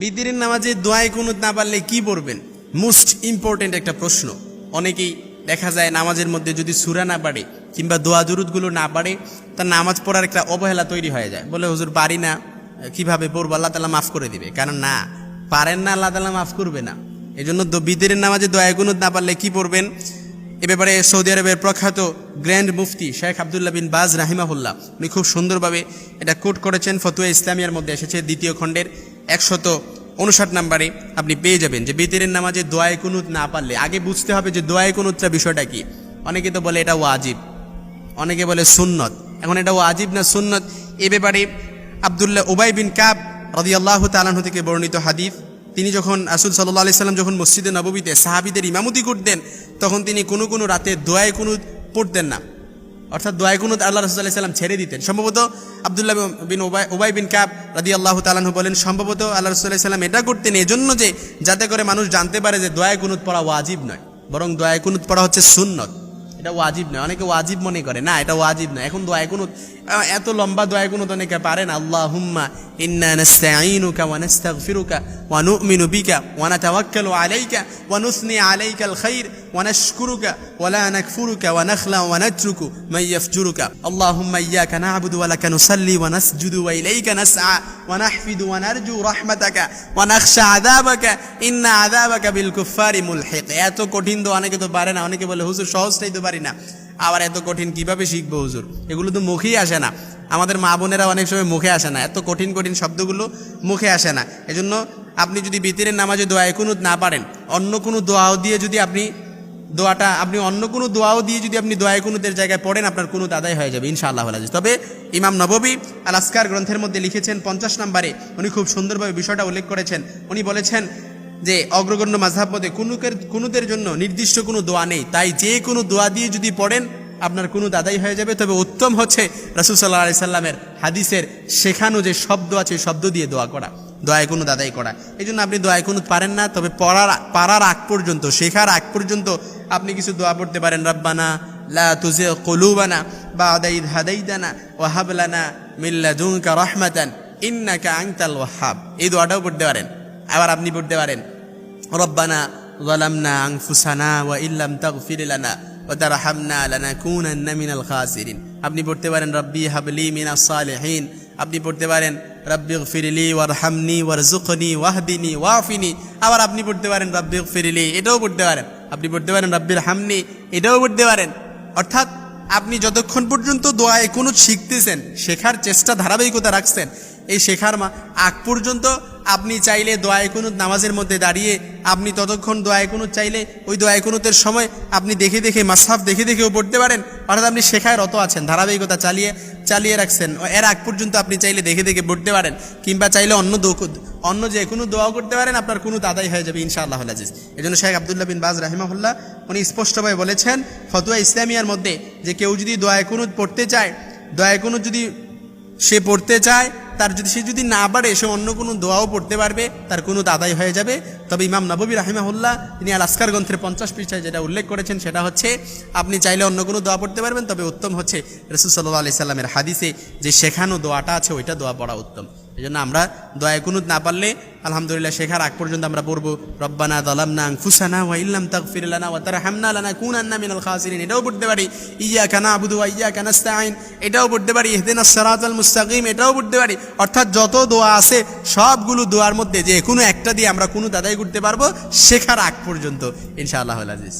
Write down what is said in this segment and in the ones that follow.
বিতিরের নামাজে দোয়ায়ে কুনুত না পারলে কি পড়বেন? মোস্ট ইম্পর্টেন্ট একটা প্রশ্ন। অনেকেই দেখা যায় নামাজের মধ্যে যদি সূরা না পারে কিংবা দোয়া দুরুদগুলো না পারে, তার নামাজ পড়ার একটা অবহেলা তৈরি হয়ে যায়। বলে হুজুর পারি না, কিভাবে পড়বো? আল্লাহ তাআলা মাফ করে দিবে। কারণ না, পারেন না, আল্লাহ তাআলা মাফ করবে না। এই জন্য বিতিরের নামাজে দোয়ায়ে কুনুত না পারলে কি পড়বেন? এ ব্যাপারে সৌদি আরবের প্রখ্যাত গ্র্যান্ড মুফতি শেখ আব্দুল্লাহ বিন বাজ রাহিমাহুল্লাহ উনি খুব সুন্দরভাবে এটা কোট করেছেন। ফতোয়া ইসলামিয়ার মধ্যে এসেছে দ্বিতীয় খণ্ডের 159 নম্বরে আপনি পেয়ে যাবেন যে বিতিরের নামাজে দোয়ায়ে কুনুত না পারলে আগে বুঝতে হবে যে দোয়ায়ে কুনুতটা বিষয়টা কি। অনেকে তো বলে এটা ওয়াজিব, অনেকে বলে সুন্নত। এখন এটা ওয়াজিব না সুন্নত, এ ব্যাপারে উবাই বিন কাব রাদিয়াল্লাহু তাআলা আনহু থেকে বর্ণিত হাদিস। তিনি যখন রাসূল সাল্লাল্লাহু আলাইহি সাল্লাম যখন মসজিদে নববীতে সাহাবীদের ইমামতি করতেন, তখন তিনি কোনো রাতে দোয়ায়ে কুনুত পড়তেন না, অর্থাৎ দোয়ায়ে কুনুত আল্লাহ রাসূল সাল্লাল্লাহু আলাইহি সাল্লাম ছেড়ে দিতেন। সম্ভবত আব্দুল্লাহ বিন উবাই বিন কাব রাদিয়াল্লাহু তাআলা আনহু বলেন, সম্ভবত আল্লাহ রাসূল সাল্লাল্লাহু আলাইহি সাল্লাম এটা করতেন এজন্য যে যাতে করে মানুষ জানতে পারে যে দোয়ায়ে কুনুত পড়া ওয়াজিব নয়, বরং দোয়ায়ে কুনুত পড়া হচ্ছে সুন্নত, এটা ওয়াজিব নয়। অনেকে ওয়াজিব মনে করে, না এটা ওয়াজিব নয়। এখন দোয়ায়ে কুনুত এত লম্বা দোয়ায়ে কুনুত অনেকে পারে না। আল্লাহুম্মা ইন্না নাস্তাঈনুকা ওয়া নাস্তাগফিরুকা ওয়া নু'মিনু বিকা ওয়া নাতাওয়াক্কালু আলাইকা ওয়া নুসনি আলাইকাল খাইর ওয়া নাশকুরুকা ওয়া লা নাকফুরুকা ওয়া নাখলাউ ওয়া নাতরুকু মান ইয়াফজুরুকা আল্লাহুম্মা ইয়্যাকা না'বুদু ওয়া লাকা নুসাল্লি ওয়া নাসজুদু ওয়া ইলাইকা নাসআ ওয়া নাহফিদু ওয়া নারজু রাহমাতাকা ওয়া নাখশা আযাবাকা ইন্না আযাবাকা বিল কুফফারি মুলহিক। এত কঠিন দোয়া অনেকে তো পারে না। অনেকে বলে হুজুর সহজটাই তো পারি না, আবার এত কঠিন কিভাবে শিখবো হুজুর? এগুলো তো মুখেই আসে না। আমাদের মা বোনেরা অনেক সময় মুখে আসে না, এত কঠিন কঠিন শব্দগুলো মুখে আসে না। এজন্য আপনি যদি বিতিরের নামাজে দোয়ায়ে কুনুত না পারেন, অন্য কোনো দোয়াও দিয়ে যদি আপনি দোয়ায়ে কুনুতের জায়গায় পড়েন, আপনার কুনুত আদায় হয়ে যাবে ইনশাআল্লাহ। তবে ইমাম নববী আল আসকার গ্রন্থের মধ্যে লিখেছেন 50 নম্বরে, উনি খুব সুন্দরভাবে বিষয়টা উল্লেখ করেছেন। উনি বলেছেন যে অগ্রগণ্য মাযহাব মতে কুনুতের জন্য নির্দিষ্ট কোনো দোয়া নেই, তাই যে কোনো দোয়া দিয়ে যদি পড়েন আপনার কুনুত আদায় হয়ে যাবে। তবে উত্তম হচ্ছে রাসূল সাল্লাল্লাহু আলাইহি সাল্লামের হাদিসের শেখানো যে শব্দ আছে শব্দ দিয়ে দোয়া করা, দোয়ায়ে কুনুত আদায় করা। এই জন্য আপনি দোয়ায়ে কুনুত পারেন না, তবে পারার আগ পর্যন্ত, শেখার আগ পর্যন্ত আপনি কিছু দোয়া পড়তে পারেন। রব্বানা লা তুযিগ কুলুবানা বা'দা ইয হাদাইতানা ওয়া হাব লানা মিন লাদুনকা রাহমাতান ইন্নাকা আনতাল ওয়াহ্হাব, এই দোয়াটাও পড়তে পারেন। আবার আপনি পড়তে পারেন রব্বানা যালামনা আনফুসানা ওয়া ইল্লাম তাগফির লানা ওয়া তারহামনা লানাকুনান্না মিনাল খাসিরিন। আপনি পড়তে পারেন রব্বি হাবলি মিনাস সালিহিন। আপনি পড়তে পারেন রব্বিগফিরলি ওয়ারহামনি ওয়ারযুকনি ওয়াহদিনি ওয়াফিনি। আবার আপনি পড়তে পারেন রব্বিগফিরলি, এটাও পড়তে পারেন। আপনি পড়তে পারেন রব্বিরহামনি, এটাও পড়তে পারেন। অর্থাৎ আপনি যতক্ষণ পর্যন্ত দোয়ায়ে কুনুত শিখতেছেন, শেখার চেষ্টা ধারাবাহিকতা রাখছেন, এই শেখার আগ পর্যন্ত আপনি চাইলে দোয়ায়ে কুনুত নামাজের মধ্যে দাঁড়িয়ে আপনি ততক্ষণ দোয়ায়ে কুনুত চাইলে ওই দোয়ায়ে কুনুতের সময় আপনি দেখে দেখে মাসহাফ দেখে দেখেও পড়তে পারেন। অর্থাৎ আপনি শেখায় রত আছেন, ধারাবাহিকতা চালিয়ে রাখছেন। এর আগ পর্যন্ত আপনি চাইলে দেখে দেখে পড়তে পারেন, কিংবা চাইলে অন্য যে কোনো দোয়াও করতে পারেন, আপনার কুনুত আদায় হয়ে যাবে ইনশাআল্লাহ আজিজ। এই জন্য শেখ আব্দুল্লাহ বিন বাজ রাহিমাহুল্লাহ উনি স্পষ্টভাবে বলেছেন ফতোয়া ইসলামিয়ার মধ্যে যে কেউ যদি দোয়ায়ে কুনুত পড়তে চায়, দোয়ায়ে কুনুত যদি সে পড়তে চায়, সে যদি না পারে সে অন্য কোনো দোয়াও পড়তে পারবে, তার কুনুত আদায় হয়ে যাবে। তবে ইমাম নববী রাহিমাহুল্লাহ তিনি আল আসকার গ্রন্থের 50 পৃষ্ঠায় যেটা উল্লেখ করেছেন সেটা হচ্ছে আপনি চাইলে অন্য কোনো দোয়া পড়তে পারবেন, তবে উত্তম হচ্ছে রাসূল সাল্লাল্লাহু আলাইহি সাল্লামের হাদিসে যে শেখানো দোয়াটা আছে ওইটা দোয়া পড়া উত্তম। এই জন্য আমরা দোয়ায়ে কুনুত না পারলে আলহামদুলিল্লাহ শেখার আগ পর্যন্ত আমরা পড়বো রব্বানা যালামনা আনফুসানা ওয়া ইল্লাম তাগফির লানা ওয়া তারহামনা লানাকুনান্না মিনাল খাসিরিন, এটাও পড়তে পারি। ইয়্যাকা না'বুদু ওয়া ইয়্যাকা নাস্তাঈন, এটাও পড়তে পারি। ইহদিনাস সিরাতাল মুস্তাকিম, এটাও পড়তে পারি। অর্থাৎ যত দোয়া আছে সবগুলো দোয়ার মধ্যে যে কোনো একটা দিয়ে আমরা কুনুত আদায় করতে পারবো শেখার আগ পর্যন্ত ইনশাআল্লাহ আজিজ।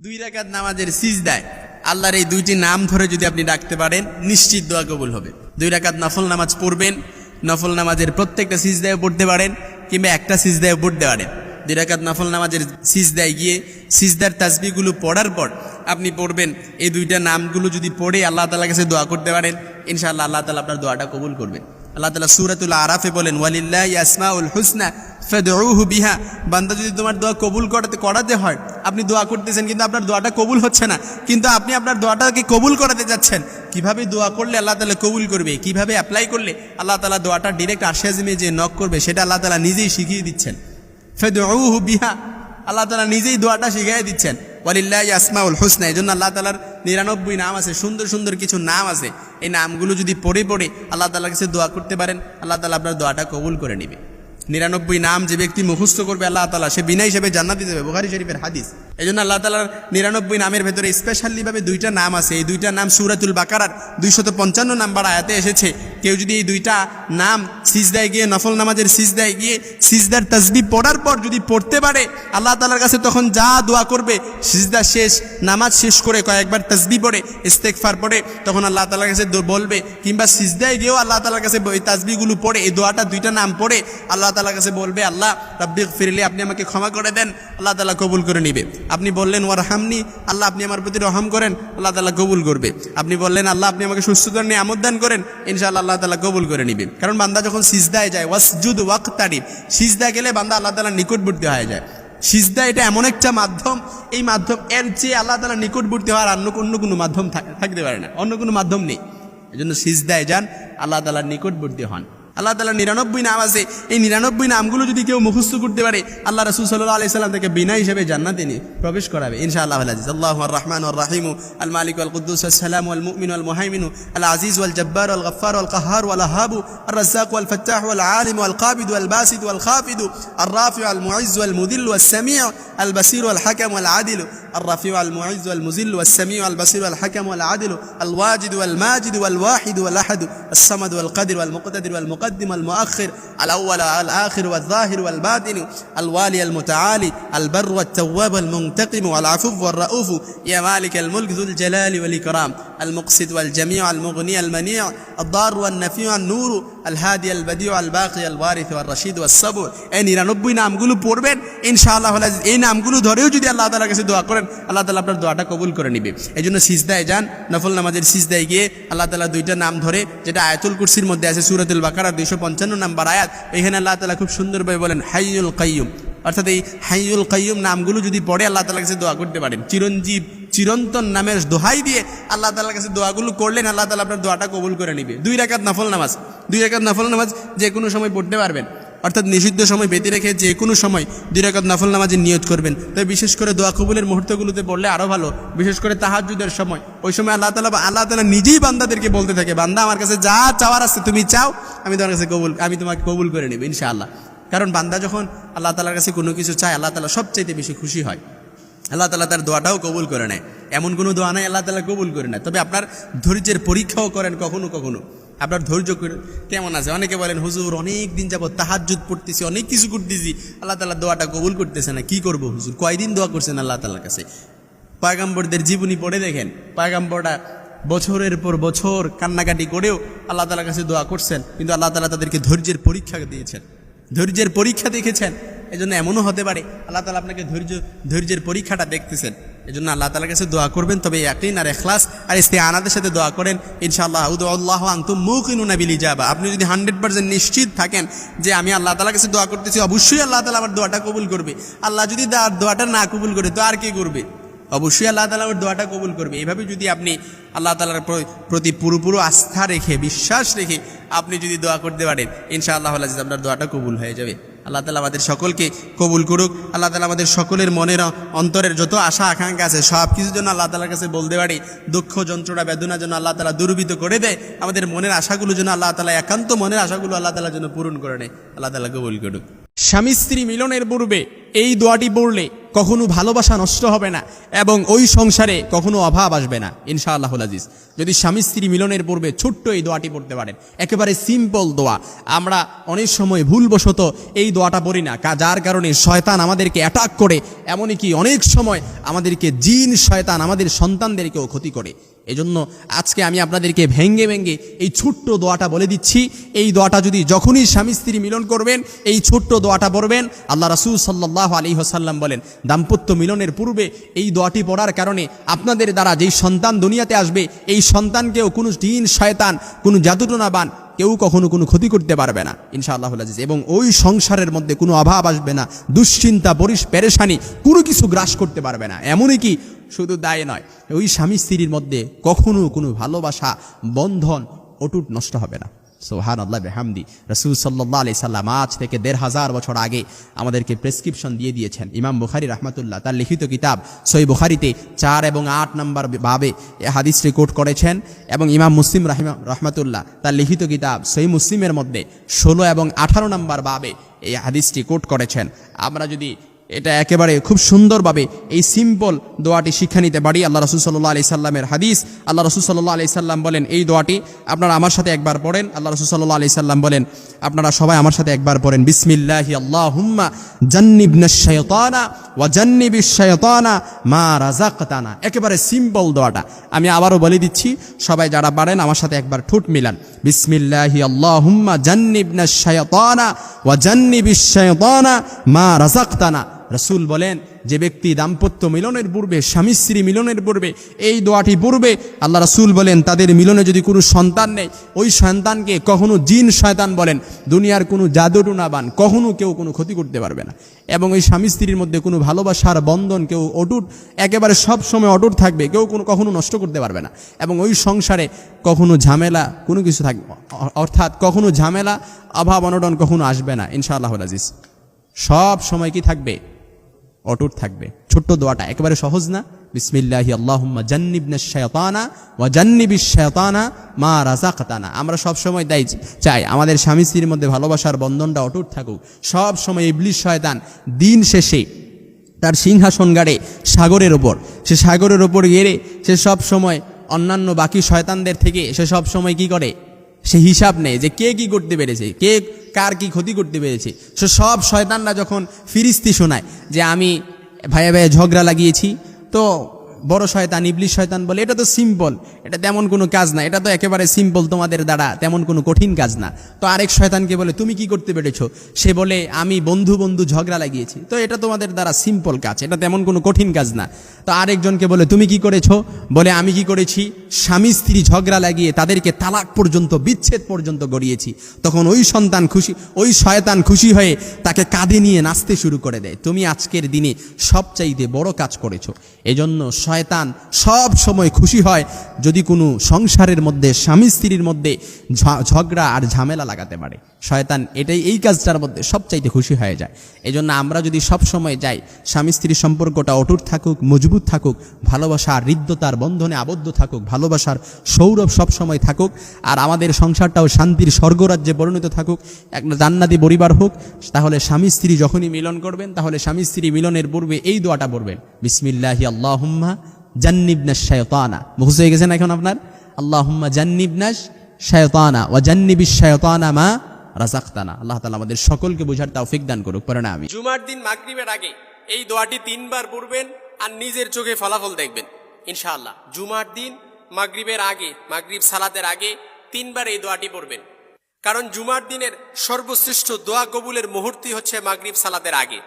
2 রাকাত নামাজের সিজদায় আল্লাহর এই দুইটি নাম ধরে যদি আপনি ডাকতে পারেন, নিশ্চিত দোয়া কবুল হবে। 2 রাকাত নফল নামাজ পড়বেন, নফল নামাজের প্রত্যেকটা সিজদায় পড়তে পারেন, কিংবা একটা সিজদায় পড়তে পারেন। 2 রাকাত নফল নামাজের সিজদায় গিয়ে সিজদার তাসবিহগুলো পড়ার পর আপনি পড়বেন এই দুইটা নামগুলো যদি পড়ে আল্লাহ তাআলার কাছে দোয়া করতে পারেন, ইনশাআল্লাহ আল্লাহ তাআলা আপনার দোয়াটা কবুল করবেন। আল্লাহ তাআলা সূরাতুল আরাফে বলেন ওয়ালিল্লাহি আসমাউল হুসনা ফাদউহু বিহা। বান্দা যদি তোমার দোয়া কবুল করাতে হয়, আপনি দোয়া করতেছেন কিন্তু আপনার দোয়াটা কবুল হচ্ছে না, কিন্তু আপনি আপনার দোয়াটাকে কবুল করাতে যাচ্ছেন, কিভাবে দোয়া করলে আল্লাহ তাআলা কবুল করবে, কিভাবে অ্যাপ্লাই করলে আল্লাহ তাআলা দোয়াটা ডিরেক্ট আরশে আজিমে যে নক করবে, সেটা আল্লাহ তাআলা নিজেই শিখিয়ে দিচ্ছেন। ফাদউহু বিহা, আল্লাহ তাআলা নিজেই দোয়াটা শিখিয়ে দিচ্ছেন। ওয়ালিল্লাহি আসমাউল হুসনা, এই জন্য আল্লাহ তাআলার 99 নাম আছে, সুন্দর সুন্দর কিছু নাম আছে। এই নামগুলো যদি পড়ে আল্লাহ তাআলার কাছে দোয়া করতে পারেন, আল্লাহ তাআলা আপনার দোয়াটা কবুল করে নেবে। 99 নাম যে ব্যক্তি মুখস্থ করবে আল্লাহ তাআলা সে বিনা হিসেবে জান্নাতে যাবে, বুখারী শরীফের হাদিস। এজন্য আল্লাহ তাআলার 99 নামের ভেতরে স্পেশালি ভাবে 2টা নাম আছে। এই 2টা নাম সূরাতুল বাকারার 255 নাম্বার আয়াতে এসেছে। কেউ যদি এই 2টা নাম সিজদায় গিয়ে, নফল নামাজের সিজদায় গিয়ে সিজদার তাসবিহ পড়ার পর যদি পড়তে পারে, আল্লাহ তাআলার কাছে তখন যা দোয়া করবে, সিজদা শেষ, নামাজ শেষ করে কয়েকবার তাসবিহ পড়ে ইস্তেগফার পড়ে, তখন আল্লাহ তাআলার কাছে বলবে, কিংবা সিজদায় গিয়েও আল্লাহ তাআলার কাছে এই তাসবিহগুলো পড়ে, এই দোয়াটা 2টা নাম পড়ে আল্লাহ তাআলার কাছে বলবে, আল্লাহ রাব্বিগফিরলি, আপনি আমাকে ক্ষমা করে দেন, আল্লাহ তাআলা কবুল করে নেবে। আপনি বললেন ওয়ারহামনি, আল্লাহ আপনি আমার প্রতি রহম করেন, আল্লাহ তাআলা কবুল করবে। আপনি বললেন আল্লাহ আপনি আমাকে সুস্থতার নিয়ামত দান করেন, ইনশাআল্লাহ আল্লাহ তাআলা কবুল করে নেবে। কারণ বান্দা যখন সিজদায় যায়, ওয়াসজুদ ওয়াক্তারিব, সিজদায় গেলে বান্দা আল্লাহ তাআলার নিকটবর্তী হয়ে যায়। সিজদা এটা এমন একটা মাধ্যম, এই মাধ্যম এর চেয়ে আল্লাহ তাআলার নিকটবর্তী হওয়ার অন্য কোনো মাধ্যম থাকতে পারে না, অন্য কোনো মাধ্যম নেই। এজন্য সিজদায় যান, আল্লাহ তাআলার নিকটবর্তী হন। আল্লাহ তাআলার 99 নাম আছে, এই 99 নামগুলো যদি কেউ মুখস্থ করতে পারে, আল্লাহ রাসূল সাল্লাল্লাহু আলাইহি সাল্লাম তাকে বিনা হিসেবে জান্নাতে নিয়ে প্রবেশ করাবে ইনশাআল্লাহ আজিজ। আল্লাহু আর রহমান আর রহিম, আল মালিক ওয়াল কুদ্দুস আস সালাম ওয়াল মুমিন ওয়াল মুহাইমিন, আল আজিজ ওয়াল জব্বার ওয়াল গফফার ওয়াল কাহ্হার ওয়াল ওয়াহাব, আর রাজ্জাক ওয়াল ফাত্তাহ ওয়াল আলিম ওয়াল কাবিদ ওয়াল বাসিত ওয়াল খাফিদ, আর রাফি ওয়াল মুইজ্জ ওয়াল মুদিল ওয়াস সামি' আল বাসীর ওয়াল হাকাম ওয়াল আদিল, আর রাফি ওয়াল মুইজ্জ ওয়াল মুজিল ওয়াস সামি' ওয়াল বাসীর ওয়াল হাকাম ওয়াল আদিল, আল ওয়াজিদ ওয়াল মাজিদ ওয়াল ওয়াহিদ ওয়াল আহাদ, আস সামাদ ওয়াল কাদির ওয়াল মুকতাদির ওয়াল মুকদ্দিম ওয়াল মুআখির، الأول والآخر والظاهر والباطن، الوالي المتعالي، البر والتواب المنتقم والعفو والرؤوف، يا مالك الملك ذو الجلال والإكرام، المقسط والجميع المغني المنيع، الضار والنفيع النور، الهادي البديع الباقي الوارث والرشيد والصبر। এই 99 নামগুলো পড়বেন ইনশাআল্লাহ। এই নামগুলো ধরেও যদি আল্লাহ তাআলার কাছে দোয়া করেন, আল্লাহ তাআলা আপনার দোয়াটা কবুল করে নেবে। এজন্য সিজদায় যান, নফল নামাজের সিজদায় গিয়ে আল্লাহ তাআলা 2টা নাম ধরে, যেটা আয়াতুল কুরসির মধ্যে আছে সূরাতুল বাকারার 255 নাম্বার আয়াত, এখানে আল্লাহ তাআলা খুব সুন্দরভাবে বলেন হাইয়ুল কাইয়ুম। অর্থাৎ এই হাইয়ুল কাইয়ুম নামগুলো যদি পড়ে আল্লাহ তাআলার কাছে দোয়া করতে পারেন, চিরঞ্জীব চিরন্তন নামের দোহাই দিয়ে আল্লাহ তাআলার কাছে দোয়াগুলো করলেন, আল্লাহ তাআলা আপনার দোয়াটা কবুল করে নেবে। 2 রাকাত নফল নামাজ যে কোনো সময় পড়তে পারবেন, অর্থাৎ নিষিদ্ধ সময় বেঁধে রেখে যে কোনো সময় 2 রাকাত নফল নামাজের নিয়ত করবেন। তবে বিশেষ করে দোয়া কবুলের মুহূর্তগুলোতে পড়লে আরও ভালো, বিশেষ করে তাহাজ্জুদের সময়। ওই সময় আল্লাহ তাআলা নিজেই বান্দাদেরকে বলতে থাকে, বান্দা আমার কাছে যা চাওয়ার আছে তুমি চাও, আমি তোমাকে কবুল করে নেব ইনশাআল্লাহ। কারণ বান্দা যখন আল্লাহ তাআলার কাছে কোনো কিছু চায়, আল্লাহ তাআলা সবচাইতে বেশি খুশি হয়, আল্লাহ তাআলা তার দোয়াটাও কবুল করে নেয়। এমন কোনো দোয়া নাই আল্লাহ তাআলা কবুল করে নেয়। তবে আপনার ধৈর্যের পরীক্ষাও করেন কখনো কখনো, আপনার ধৈর্য কেমন আছে। অনেকে বলেন হুজুর অনেক দিন যাবত তাহাজ্জুদ পড়তেছি, অনেক কিছু করতেছি, আল্লাহ তাআলা দোয়াটা কবুল করতেছে না, কি করব হুজুর? কয়দিন দোয়া করছেন আল্লাহ তাআলার কাছে? পয়গম্বরদের জীবনী পড়ে দেখেন, পয়গম্বররা বছরের পর বছর কান্নাকাটি করেও আল্লাহ তাআলার কাছে দোয়া করছেন, কিন্তু আল্লাহ তাআলা তাদেরকে ধৈর্যের পরীক্ষা দিয়েছেন, ধৈর্যের পরীক্ষা দেখেছেন। এজন্য এমনও হতে পারে আল্লাহ তাআলা আপনাকে ধৈর্যের পরীক্ষাটা দেখতেছেন। এজন্য আল্লাহ তাআলার কাছে দোয়া করবেন, তবে ইয়াকিন আর ইখলাস আর ইস্তিআনাদের সাথে দোয়া করেন ইনশাআল্লাহ। উদুল্লাহ আনতুম মুকিনুনা বিল ইজাবা। আপনি যদি 100% নিশ্চিত থাকেন যে আমি আল্লাহ তাআলার কাছে দোয়া করতেছি, অবশ্যই আল্লাহ তাআলা আমার দোয়াটা কবুল করবে। আল্লাহ যদি দোয়াটা না কবুল করে তো আর কে করবে? অবশ্যই আল্লাহ তাআলা আমার দোয়াটা কবুল করবে। এইভাবে যদি আপনি আল্লাহ তাআলার প্রতি পুরোপুরি আস্থা রেখে, বিশ্বাস রেখে আপনি যদি দোয়া করতে পারেন, ইনশাআল্লাহ আপনার দোয়াটা কবুল হয়ে যাবে। আল্লাহ তাআলা আমাদের সকলকে কবুল করুক। আল্লাহ তাআলা আমাদের সকলের মনের অন্তরের যত আশা আকাঙ্ক্ষা আছে সব কিছুর জন্য আল্লাহ তাআলার কাছে বলতে পারি। দুঃখ যন্ত্রণা বেদনা যেন আল্লাহ তাআলা দূরীভূত করে দেয়, আমাদের মনের আশাগুলো যেন আল্লাহ তাআলা একান্ত মনের আশাগুলো আল্লাহ তাআলার জন্য পূরণ করে নেয়। আল্লাহ তাআলা কবুল করুক। স্বামী স্ত্রী মিলনের পূর্বে এই দোয়াটি পড়লে কখনো ভালোবাসা নষ্ট হবে না এবং ওই সংসারে কখনো অভাব আসবে না ইনশাআল্লাহুল আজিজ। যদি স্বামী স্ত্রী মিলনের পূর্বে ছোট্ট এই দোয়াটি পড়তে পারেন, একেবারে সিম্পল দোয়া। আমরা অনেক সময় ভুলবশত এই দোয়াটা পড়ি না, যার কারণে শয়তান আমাদেরকে অ্যাটাক করে, এমনকি অনেক সময় আমাদেরকে জিন শয়তান আমাদের সন্তানদেরকেও ক্ষতি করে। এজন্য আজকে আমি আপনাদেরকে ভেঙ্গে ভেঙ্গে এই ছোট্ট দোয়াটা বলে দিচ্ছি। এই দোয়াটা যদি যখনই স্বামী স্ত্রী মিলন করবেন এই ছোট্ট দোয়াটা পড়বেন। আল্লাহ রাসূল সাল্লাল্লাহু আলাইহি ওয়াসাল্লাম বলেন, দাম্পত্য মিলনের পূর্বে এই দোয়াটি পড়ার কারণে আপনাদের দ্বারা যেই সন্তান দুনিয়াতে আসবে, এই সন্তানকেও কোনো জিন শয়তান, কোনো জাদুটোনাবান কেউ কখনো কোনো ক্ষতি করতে পারবে না ইনশাআল্লাহুল আজিজ। এবং ওই সংসারের মধ্যে কোনো অভাব আসবে না, দুশ্চিন্তা পেরেশানি কোনো কিছু গ্রাস করতে পারবে না। এমনই কি শুধু দায় নয়, ওই স্বামী স্ত্রীর মধ্যে কখনো কোনো ভালোবাসা বন্ধন অটুট নষ্ট হবে না। সুবহানাল্লাহ বিহামদি। রাসূল সাল্লাল্লাহু আলাইহি সাল্লাম আজ থেকে ১৫০০ বছর আগে আমাদেরকে প্রেসক্রিপশন দিয়ে দিয়েছেন। ইমাম বুখারী রাহমাতুল্লাহ তার লিখিত কিতাব সহিহ বুখারীতে ৪ এবং ৮ নম্বর বাবে এই হাদিসটি কোট করেছেন, এবং ইমাম মুসলিম রাহমাতুল্লাহ তার লিখিত কিতাব সহিহ মুসলিমের মধ্যে ১৬ এবং ১৮ নম্বর বাবে এই হাদিসটি কোট করেছেন। আমরা যদি এটা একেবারে খুব সুন্দরভাবে এই সিম্পল দোয়াটি শিক্ষা নিতে পারি, আল্লাহ রাসূল সাল্লাল্লাহু আলাইহি সাল্লামের হাদিস, আল্লাহ রাসূল সাল্লাল্লাহু আলাইহি সাল্লাম বলেন এই দোয়াটি আপনারা আমার সাথে একবার পড়েন। আল্লাহ রাসূল সাল্লাল্লাহু আলাইহি সাল্লাম বলেন আপনারা সবাই আমার সাথে একবার পড়েন, বিসমিল্লাহি আল্লাহুম্মা জান্নিবনাশ শাইতানা ওয়া জান্নিবিশ শাইতানা মা রাযাকতানা। একেবারে সিম্পল দোয়াটা আমি আবারও বলে দিচ্ছি, সবাই যারা পারেন আমার সাথে একবার ঠোঁট মিলান, বিসমিল্লাহি আল্লাহুম্মা জান্নিবনাশ শাইতানা ওয়া জান্নিবিশ শাইতানা মা রাযাকতানা। রাসূল বলেন যে ব্যক্তি দাম্পত্য মিলনের পূর্বে, স্বামী স্ত্রী মিলনের পূর্বে এই দোয়াটি পড়বে, আল্লাহ রাসূল বলেন তাদের মিলনে যদি কোনো সন্তান নেই, ওই সন্তানকে কখনো জিন শয়তান বলেন, দুনিয়ার কোনো জাদুটুনাবান কখনো কেউ কোনো ক্ষতি করতে পারবে না। এবং ওই স্বামী স্ত্রীর মধ্যে কোনো ভালোবাসার বন্ধন কেউ অটুট, একেবারে সব সময় অটুট থাকবে, কেউ কখনো নষ্ট করতে পারবে না। এবং ওই সংসারে কখনো ঝামেলা কোনো কিছু থাকবে, অর্থাৎ কখনো ঝামেলা অভাব অনটন কখনো আসবে না ইনশাআল্লাহুল আজিজ। সব সময় কি থাকবে? অটুট থাকবে। ছোট্ট দোয়াটা একেবারে সহজ না? বিসমিল্লাহি আল্লাহুম্মা জান্নিবনাশ শাইতানা ওয়া জান্নিবিশ শাইতানা মা রাযাকতানা। আমরা সব সময় চাই আমাদের স্বামী স্ত্রীর মধ্যে ভালোবাসার বন্ধনটা অটুট থাকুক। সব সময় ইবলিস শয়তান দিন শেষে তার সিংহাসন গাড়ে সাগরের ওপর, সে সাগরের ওপর গেড়ে সে সব সময় অন্যান্য বাকি শয়তানদের থেকে সে সব সময় কি করে? সে হিসাব নেয় যে কে কি করতে পেরেছে, কে কার কি ক্ষতি করতে পেরেছে। সে সব শয়তানরা যখন ফিরিস্তি শোনায় যে আমি ভাইয়ে ভাইয়ে ঝগড়া লাগিয়েছি, তো বড় শয়তান ইবলিস শয়তান বলে এটা তো সিম্পল, এটা তেমন কোনো কাজ না, এটা তো একেবারে সিম্পল, তোমাদের দ্বারা তেমন কোনো কঠিন কাজ না। তো আরেক শয়তানকে বলে তুমি কি করতে পেরেছো? সে বলে আমি বন্ধু বন্ধু ঝগড়া লাগিয়েছি, তো এটা তোমাদের দ্বারা সিম্পল কাজ, এটা তেমন কোনো কঠিন কাজ না। তো আরেকজনকে বলে তুমি কি করেছো? বলে আমি কি করেছি? স্বামী স্ত্রী ঝগড়া লাগিয়ে তাদেরকে তালাক পর্যন্ত, বিচ্ছেদ পর্যন্ত গড়িয়েছি। তখন ওই শয়তান খুশি হয়ে তাকে কাঁধে নিয়ে নাচতে শুরু করে দেয়, তুমি আজকের দিনে সবচাইতে বড় কাজ করেছো। এজন্য শয়তান সব সময় খুশি হয় যদি কোনো সংসারের মধ্যে, স্বামী স্ত্রীর মধ্যে ঝগড়া আর ঝামেলা লাগাতে পারে। শয়তান এই কাজটার মধ্যে সবচাইতে খুশি হয়ে যায়। এজন্য আমরা যদি সব সময় যাই স্বামী স্ত্রীর সম্পর্কটা অটুট থাকুক, মজবুত থাকুক, ভালোবাসার হৃদ্যতার বন্ধনে আবদ্ধ থাকুক, ভালোবাসার সৌরভ সব সময় থাকুক, আর আমাদের সংসারটাও শান্তির স্বর্গরাজ্যে পরিণত থাকুক, একটা জান্নাতি পরিবার হোক, তাহলে স্বামী স্ত্রী যখনই মিলন করবেন তাহলে স্বামী স্ত্রী মিলনের পূর্বে এই দোয়াটা পড়বেন, বিসমিল্লাহি আল্লাহুম্মা জান্নিবনাশ শাইতানা। মুখস্থ হয়ে গেছে না এখন আপনার? আল্লাহুম্মা জান্নিবনাশ শাইতানা ওয়া জান্নিবিশ শাইতানা মা রাযাকতানা। আল্লাহ তাআলা আমাদের সকলকে বোঝার তৌফিক দান করুক। পরে না আমি জুমার দিন মাগরিবের আগে এই দোয়াটি 3 বার পড়বেন আর নিজের চোখে ফলাফল দেখবেন ইনশাআল্লাহ। জুমার দিন মাগরিবের আগে, মাগরিব সালাতের আগে 3 বার এই দোয়াটি পড়বেন, কারণ জুমার দিনের সর্বশ্রেষ্ঠ দোয়া কবুলের মুহূর্তই হচ্ছে মাগরিব সালাতের আগে।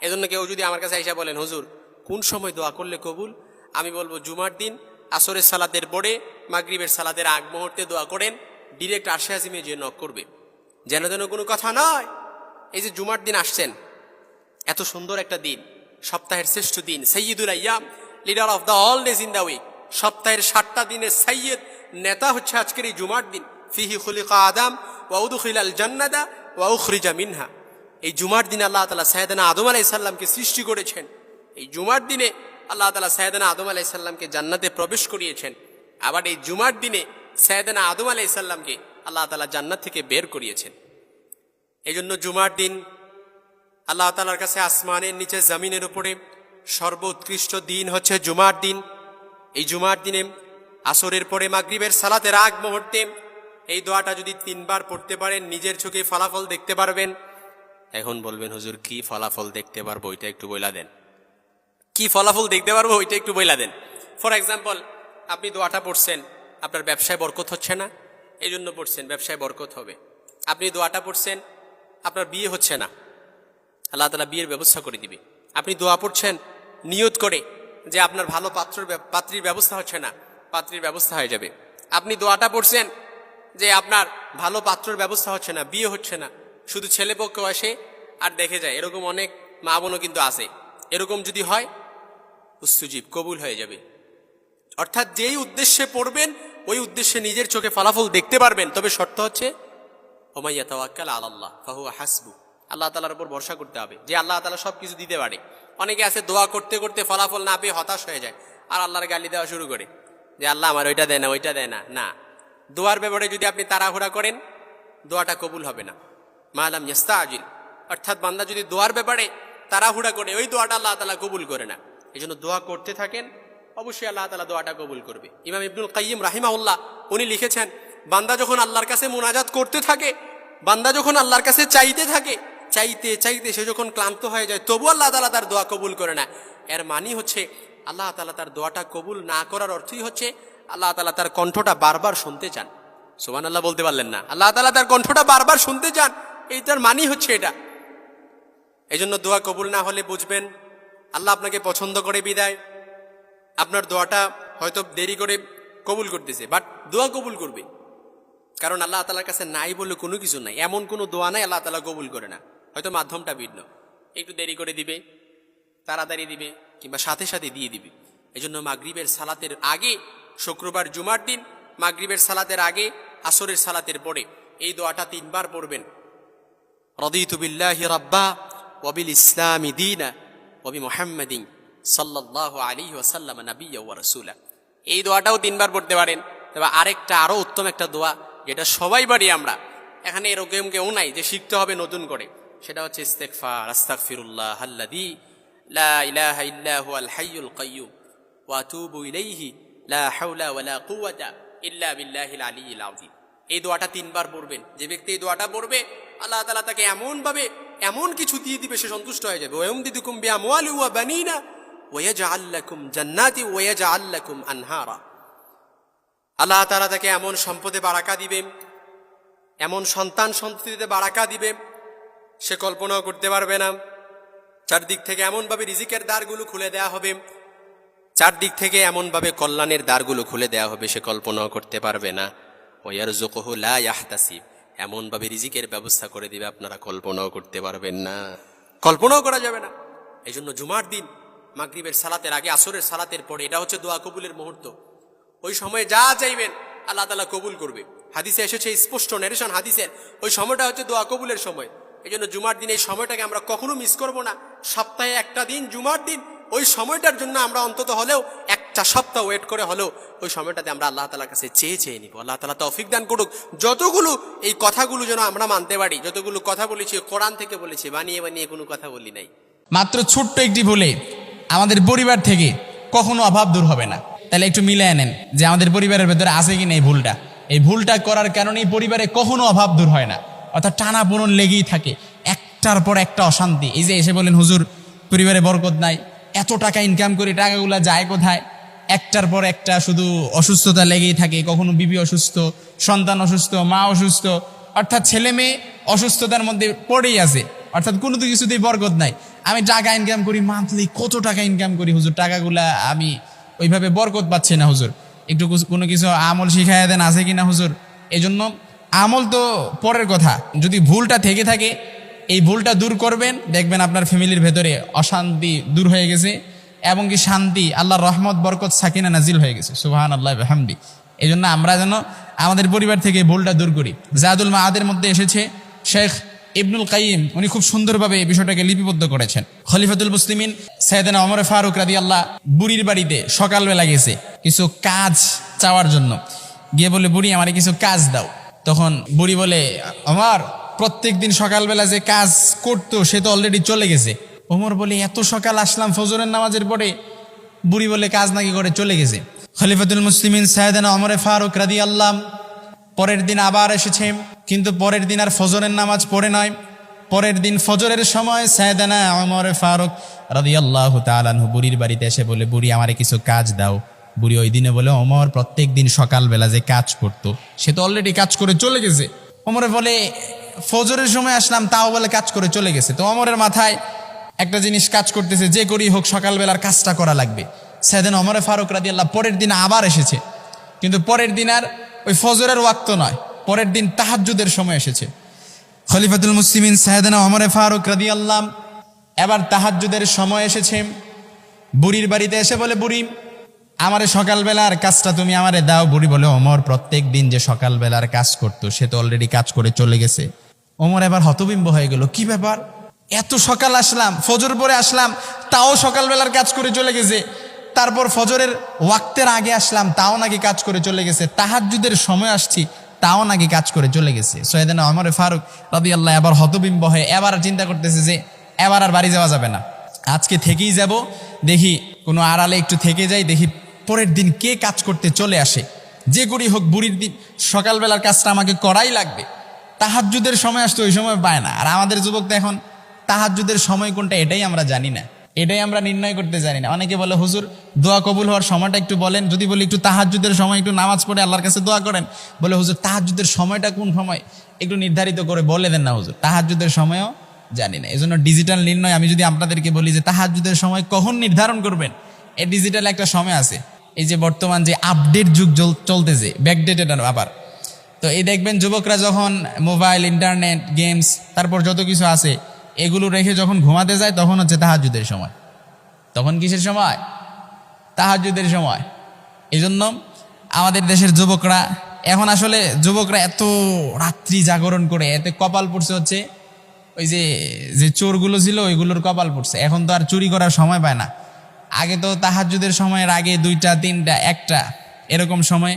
এজন্য কেউ যদি আমার কাছে এসে বলেন হুজুর কোন সময় দোয়া করলে কবুল, আমি বলবো জুমার দিন আসরের সালাতের পরে মাগরিবের সালাতের আগ মুহূর্তে দোয়া করেন, ডিরেক্ট আরশে আজিমে যে নক করবে, যেন কোনো কথা নয়। এই যে জুমার দিন আসছেন, এত সুন্দর একটা দিন, সপ্তাহের শ্রেষ্ঠ দিন, সাইয়্যিদুল আইয়াম, leader of the all days in the week, সপ্তাহের 7টা দিনের সাইয়্যিদ নেতা হচ্ছে আজকের এই জুমার দিন। ফিহি খুলিকা আদম ওয়া উদখিলাল জান্নাতা ওয়া উখরিজা মিনহা। এই জুমার দিনে আল্লাহ তাআলা সাইয়েদনা আদম আলাইহিস সালামকে সৃষ্টি করেছেন। এই জুমার দিনে আল্লাহ তাআলা সাইয়েদনা আদম আলাইহিস সালামকে জান্নাতে প্রবেশ করিয়েছেন। আবার এই জুমার দিনে সাইয়েদনা আদম আলাইহিস সালামকে আল্লাহ তাআলা জান্নাত থেকে বের করিয়েছেন। এই জন্য জুমার দিন আল্লাহ তাআলার কাছে আসমানের নিচে জমিনের উপরে সর্বোৎকৃষ্ট দিন হচ্ছে জুমার দিন। এই জুমার দিনে আসরের পরে মাগরিবের সালাতের আগ মুহূর্তে এই দোয়াটা যদি 3 বার পড়তে পারেন নিজের চোখে ফলাফল দেখতে পারবেন। এখন বলবেন হুজুর কি ফলাফল দেখতে পারবো ওইটা একটু বইলা দেন, কি ফলাফল দেখতে পারবো ওইটা একটু বইলা দেন। ফর এক্সাম্পল, আপনি দোয়াটা পড়ছেন, আপনার ব্যবসায় বরকত হচ্ছে না, এই জন্য পড়ছেন ব্যবসায় বরকত হবে। আপনি দোয়াটা পড়ছেন, আপনার বিয়ে হচ্ছে না, আল্লাহ তাআলা বিয়ের ব্যবস্থা করে দিবে। আপনি দোয়া পড়ছেন নিয়ত করে যে আপনার ভালো পাত্রীর ব্যবস্থা হচ্ছে না, পাত্রীর ব্যবস্থা হয়ে যাবে। আপনি দোয়াটা পড়ছেন যে আপনার ভালো পাত্রর ব্যবস্থা হচ্ছে না, বিয়ে হচ্ছে না, শুধু ছেলে পক্ষ আসে আর দেখে যায়, এরকম অনেক মা বোনও কিন্তু আছে। এরকম যদি হয় উস্তুজিব, কবুল হয়ে যাবে। অর্থাৎ যেই উদ্দেশ্যে পড়বেন ওই উদ্দেশ্যে নিজের চোখে ফলাফল দেখতে পারবেন, তবে শর্ত হচ্ছে ওমাইয়া তাওয়াক্কাল আলাল্লাহ ফাহুয়া হাসবু, আল্লাহ তাআলার উপর ভরসা করতে হবে যে আল্লাহ তাআলা সব কিছু দিতে পারে। অনেকে আছে দোয়া করতে করতে ফলাফল না পেয়ে হতাশ হয়ে যায় আর আল্লাহর গালি দেওয়া শুরু করে যে আল্লাহ আমার ওইটা দেয় না, ওইটা দেয় না। না, দোয়ার ব্যাপারে যদি আপনি তাড়াহুড়া করেন দোয়াটা কবুল হবে না। মালাম ইয়াস্তাজিল, অর্থাৎ বান্দা যদি দোয়ার ব্যাপারে তাড়াহুড়া করে ওই দোয়াটা আল্লাহ তাআলা কবুল করে না। এই জন্য দোয়া করতে থাকেন, অবশ্যই আল্লাহ তাআলা দোয়াটা কবুল করবে। ইমাম ইবনুল কাইয়িম রাহিমাহুল্লাহ উনি লিখেছেন, বান্দা যখন আল্লাহর কাছে মুনাজাত করতে থাকে, বান্দা যখন আল্লাহর কাছে চাইতে থাকে, চাইতে চাইতে সে যখন ক্লান্ত হয়ে যায় তবু আল্লাহ তাআলা তার দোয়া কবুল করে না, এর মানে হচ্ছে আল্লাহ তাআলা তার দোয়াটা কবুল না করার অর্থই হচ্ছে আল্লাহ তাআলা তার কণ্ঠটা বারবার শুনতে চান। সুবহানাল্লাহ বলতে পারলেন না? আল্লাহ তাআলা তার কণ্ঠটা বারবার শুনতে চান, এইটার মানেই হচ্ছে এটা। এই জন্য দোয়া কবুল না হলে বুঝবেন আল্লাহ আপনাকে পছন্দ করে বিদায় আপনার দোয়াটা হয়তো দেরি করে কবুল করতেছে, বাট দোয়া কবুল করবে। কারণ আল্লাহ তাআলার কাছে নাই বলে কোনো কিছু নাই, এমন কোনো দোয়া নাই আল্লাহ তাআলা কবুল করে না। হয়তো মাধ্যমটা ভিন্ন, একটু দেরি করে দিবে, তাড়াতাড়ি দিবে, কিংবা সাথে সাথে দিয়ে দিবে। এই জন্য মাগরিবের সালাতের আগে, শুক্রবার জুমার দিন মাগরিবের সালাতের আগে, আসরের সালাতের পরে এই দোয়াটা 3 বার পড়বেন। রাদিতু বিল্লাহি রাব্বা ওয়া বিল ইসলামি দীনা ওয়া বি মুহাম্মাদিন সাল্লাল্লাহু আলাইহি ওয়াসাল্লাম নাবিয়্যা ওয়া রাসূলা। এই দোয়াটাও 3 বার পড়তে পারেন। তবে আরেকটা আরো উত্তম একটা দোয়া, যেটা সবাই পারি আমরা, এখানে এরকম কেউ নাই যে শিখতে হবে নতুন করে, সেটা হচ্ছে ইস্তেগফার। আস্তাগফিরুল্লাহ আল্লাযী লা ইলাহা ইল্লা হুয়াল হাইয়ুল কাইয়্যুম ওয়া আতুবু ইলাইহি লা হাওলা ওয়ালা কুওয়াতা ইল্লা বিল্লাহিল আলিয়্যিল আযীম। এই দোয়াটা 3 বার পড়বেন। যে ব্যক্তি এই দোয়াটা পড়বে আল্লাহ তাআলা তাকে এমন ভাবে এমন কিছু দিয়ে দিবে, সে সন্তুষ্ট হয়ে যাবে। ওয়া ইয়ামদিদুকুম বিআমওয়ালি ওয়া বানিনা ওয়া ইয়াজআল লাকুম জান্নাতি ওয়া ইয়াজআল লাকুম আনহারা। আল্লাহ তাআলা তাকে এমন সম্পদে বারাকা দিবে, এমন সন্তান সন্ততিতে বারাকা দিবে সে কল্পনাও করতে পারবে না। চারদিক থেকে এমনভাবে রিজিকের দ্বারগুলো খুলে দেয়া হবে, চারদিক থেকে এমনভাবে কল্যাণের দ্বারগুলো খুলে দেয়া হবে সে কল্পনাও করতে পারবে না। ওয়ারযুকুহু লা ইয়াহতাসিব, এমনভাবে রিজিকের ব্যবস্থা করে দিবে আপনারা কল্পনাও করতে পারবেন না, কল্পনাও করা যাবে না। এই জন্য জুমার দিন মাগরিবের সালাতের আগে, আসরের সালাতের পরে, এটা হচ্ছে দোয়া কবুলের মুহূর্ত। ওই সময়ে যা চাইবেন আল্লাহ তাআলা কবুল করবে। হাদিসে এসেছে, স্পষ্ট ন্যারেশন হাদিসের, ওই সময়টা হচ্ছে দোয়া কবুলের সময়। এই জন্য জুমার দিন এই সময়টাকে আমরা কখনো মিস করব না। সপ্তাহে একটা দিন জুমার দিন, ওই সময়টার জন্য আমরা অন্তত হলেও একটা সপ্তাহ ওয়েট করে হলেও ওই সময়টাতে আমরা আল্লাহ তাআলার কাছে চেয়ে নিব। আল্লাহ তাআলা তৌফিক দান করুক, যতগুলো এই কথাগুলো যেন আমরা মানতে পারি। যতগুলো কথা বলেছি কোরআন থেকে বলেছি, বানিয়ে বানিয়ে কোনো কথা বলি নাই। মাত্র ছোট্ট একটি ভুলে আমাদের পরিবার থেকে কখনো অভাব দূর হবে না। তাহলে একটু মিলিয়ে নেন যে আমাদের পরিবারের ভেতরে আছে কিনা এই ভুলটা। এই ভুলটা করার কারণেই পরিবারে কখনো অভাব দূর হয় না, অর্থাৎ টানাপোড়েন লেগেই থাকে, একটার পর একটা অশান্তি। এই যে এসে বলেন হুজুর পরিবারে বরকত নাই, এত টাকা ইনকাম করি, টাকাগুলা যায় কোথায়? একটার পর একটা শুধু অসুস্থতা লেগেই থাকে। কখনো বিবি অসুস্থ, সন্তান অসুস্থ, মা অসুস্থ, অর্থাৎ ছেলে মেয়ে অসুস্থতার মধ্যে পড়েই আছে, অর্থাৎ কোনো তো কিছুতেই বরকত নাই। আমি টাকা ইনকাম করি, মান্থলি কত টাকা ইনকাম করি হুজুর, টাকাগুলা আমি ওইভাবে বরকত পাচ্ছি না হুজুর, একটু কোনো কিছু আমল শিখাইয়া দেন, আছে কিনা হুজুর। এই জন্য আমল তো পরের কথা, যদি ভুলটা থেকে থাকে এই ভুলটা দূর করবেন, দেখবেন আপনার ফ্যামিলির ভেতরে অশান্তি দূর হয়ে গেছে এবং কি শান্তি, আল্লাহর রহমত, বরকত, সাকিনা নাজিল হয়ে গেছে। সুবহানাল্লাহ ওয়া বিহামদি। এই জন্য আমরা যেন আমাদের পরিবার থেকে ভুলটা দূর করি। জাদুল মাআদের মধ্যে এসেছে, শেখ ইবনুল কাইয়িম উনি খুব সুন্দরভাবে এই বিষয়টাকে লিপিবদ্ধ করেছেন। খলিফাতুল মুসলিমিন সাইয়েদনা ওমর ফারুক রাদিয়াল্লাহ বুড়ির বাড়িতে সকালবেলা গেছে কিছু কাজ চাওয়ার জন্য, গিয়ে বলে, বুড়ি আমারে কিছু কাজ দাও। তখন বুড়ি বলে, ওমর প্রত্যেক দিন সকালবেলা যে কাজ করতো সে তো অলরেডি চলে গেছে। ওমর বলে, এত সকাল আসলাম ফজরের নামাজের পরে? বুড়ি বলে, কাজ নাকি করে চলে গেছে। খলিফাতুল মুসলিমিন সাইয়েদনা ওমর ফারুক রাদিয়াল্লাহ পরের দিন আবার এসেছে, কিন্তু পরের দিন আর ফজরের নামাজ পড়ে নয়। পরের দিন ফজরের সময় সাইয়েদনা ওমর ফারুক রাদিয়াল্লাহু তাআলা আনহু বুড়ির বাড়িতে এসে বলে, বুড়ি আমারে কিছু কাজ দাও। বুড়ি ওই দিনে বলে, ওমর প্রত্যেক দিন সকালবেলা যে কাজ করতো সে তো অলরেডি কাজ করে চলে গেছে। ওমরে বলে, ফজরের সময় আসলাম তাও বলে কাজ করে চলে গেছে। তো ওমরের মাথায় একটা জিনিস কাজ করতেছে, যে করেই হোক সকালবেলার কাজটা করা লাগবে। সাইয়েদনা ওমর ফারুক রাদিয়াল্লাহু পরের দিন আবার এসেছে, কিন্তু পরের দিন আর ওই ফজরের ওয়াক্ত নয়, পরের দিন তাহাজ্জুদের সময় এসেছে। খলিফাতুল মুসলিমিন সাইয়েদনা ওমর ফারুক রাদিয়াল্লাহু এবার তাহাজ্জুদের সময় এসেছে। বুড়ির বাড়িতে এসে বলে, বুড়ি আমারে সকালবেলার কাজটা তুমি আমারে দাও। বুড়ি বলে, ওমর প্রত্যেক দিন যে সকালবেলার কাজ করতো সে তো অলরেডি কাজ করে চলে গেছে। ওমর এবার হতবিম্ব হয়ে গেল, কি ব্যাপার, এত সকাল আসলাম, ফজর পরে আসলাম, তাও সকালবেলার কাজ করে চলে গেছে। তারপর ফজরের ওয়াক্তের আগে আসলাম, তাও নাকি কাজ করে চলে গেছে। তাহাজ্জুদের সময় আসছি, তাও নাকি কাজ করে চলে গেছে। সৈয়দনা ওমর ফারুক রাদিয়াল্লাহু এবার হতবিম্ব হয়ে এবার চিন্তা করতেছে যে এবার আর বাড়ি যাওয়া যাবে না, আজকে থেকেই যাব, দেখি কোনো আড়ালে একটু থেকে যাই, দেখি পরের দিন কে কাজ করতে চলে আসে, যে করেই হোক বুড়ির দিন সকালবেলার কাজটা আমাকে করাই লাগবে। তাহাজ্জুদের সময় আসতো, ওই সময় পায় না। আর আমাদের যুবক তো এখন তাহাজ্জুদের সময় কোনটা এটাই আমরা জানি না, এটাই আমরা নির্ণয় করতে জানি না। অনেকে বলে, হুজুর দোয়া কবুল হওয়ার সময়টা একটু বলেন। যদি বলি একটু তাহাজ্জুদের সময় একটু নামাজ পড়ে আল্লাহর কাছে দোয়া করেন, বলে হুজুর তাহাজ্জুদের সময়টা কোন সময় একটু নির্ধারিত করে বলে দেন না হুজুর, তাহাজ্জুদের সময়ও জানি না। এজন্য ডিজিটাল নির্ণয় আমি যদি আপনাদেরকে বলি যে তাহাজ্জুদের সময় কখন নির্ধারণ করবেন, এই ডিজিটাল একটা সময় আছে। এই যে বর্তমান যে আপডেট যুগ চলতেছে, ব্যাকডেটেড আবার, তো এই দেখবেন যুবকরা যখন মোবাইল, ইন্টারনেট, গেমস, তারপর যত কিছু আছে এগুলো রেখে যখন ঘুমাতে যায় তখন হচ্ছে তাহাজ্জুদের সময়। তখন কিসের সময়? তাহাজ্জুদের সময়। এই জন্য আমাদের দেশের যুবকরা এখন আসলে যুবকরা এত রাত্রি জাগরণ করে, এতে কপাল পড়ছে হচ্ছে ওই যে যে চোরগুলো ছিল ওইগুলোর কপাল পড়ছে। এখন তো আর চুরি করার সময় পায় না। আগে তো তাহাজ্জুদের সময়ের আগে 2টা 3টা 1টা এরকম সময়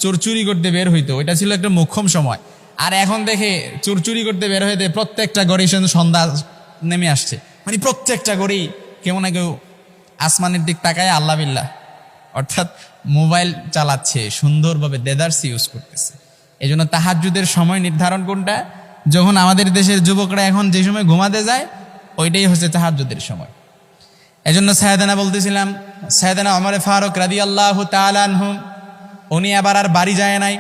চোর চুরি করতে বের হইতো, ওইটা ছিল একটা মোক্ষম সময়। আর এখন দেখে চোর চুরি করতে বের হইতে প্রত্যেকটা গড়েই সন্ধ্যা নেমে আসছে, মানে প্রত্যেকটা গড়েই কেউ না কেউ আসমানের দিক তাকায় আল্লাহ বিল্লাহ, অর্থাৎ মোবাইল চালাচ্ছে, সুন্দরভাবে দেদার্স ইউজ করতেছে। এই জন্য তাহাজ্জুদের সময় নির্ধারণ কোনটা? যখন আমাদের দেশের যুবকরা এখন যে সময় ঘুমাতে যায় ওইটাই হচ্ছে তাহাজ্জুদের সময়। এজন্য সাইয়েদনা বলতেছিলাম, সাইয়েদনা ওমর ফারুক রাদিয়াল্লাহু তাআলা আনহু উনি আবার আর বাড়ি যায় নাই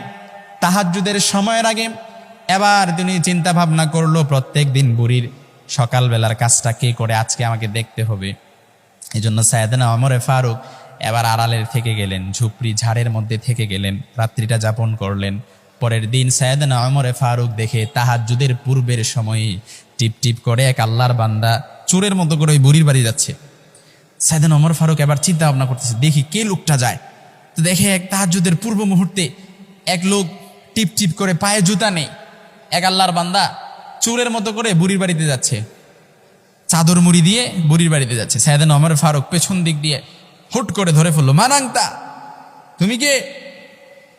তাহাজ্জুদের সময়ের আগে। এবার তিনি চিন্তা ভাবনা করলো প্রত্যেক দিন বুড়ির সকালবেলার কাজটা কে করে, আজকে আমাকে দেখতে হবে। এই জন্য সাইয়েদনা ওমর ফারুক এবার আড়ালের থেকে গেলেন, ঝুপড়ি ঝাড়ের মধ্যে থেকে গেলেন, রাত্রিটা যাপন করলেন। পরের দিন সাইয়েদনা ওমর ফারুক দেখে তাহাজ্জুদের পূর্বের সময়ই টিপ টিপ করে এক আল্লাহর বান্দা চোরের মতো করে ওই বুড়ির বাড়ি যাচ্ছে। সাইয়েদনা ওমর ফারুক এবার চিন্তা ভাবনা করতেছে, দেখি কে লোকটা যায়। তো দেখে এক তাহাজ্জুদের পূর্ব মুহূর্তে এক লোক টিপ টিপ করে, পায়ে জুতা নেই, এক আল্লাহর বান্দা চোরের মতো করে বুড়ির বাড়িতে যাচ্ছে, চাদর মুড়ি দিয়ে বুড়ির বাড়িতে যাচ্ছে। সাইয়েদনা ওমর ফারুক পেছন দিক দিয়ে হুট করে ধরে ফেললো, মানাংতা, তুমি কে?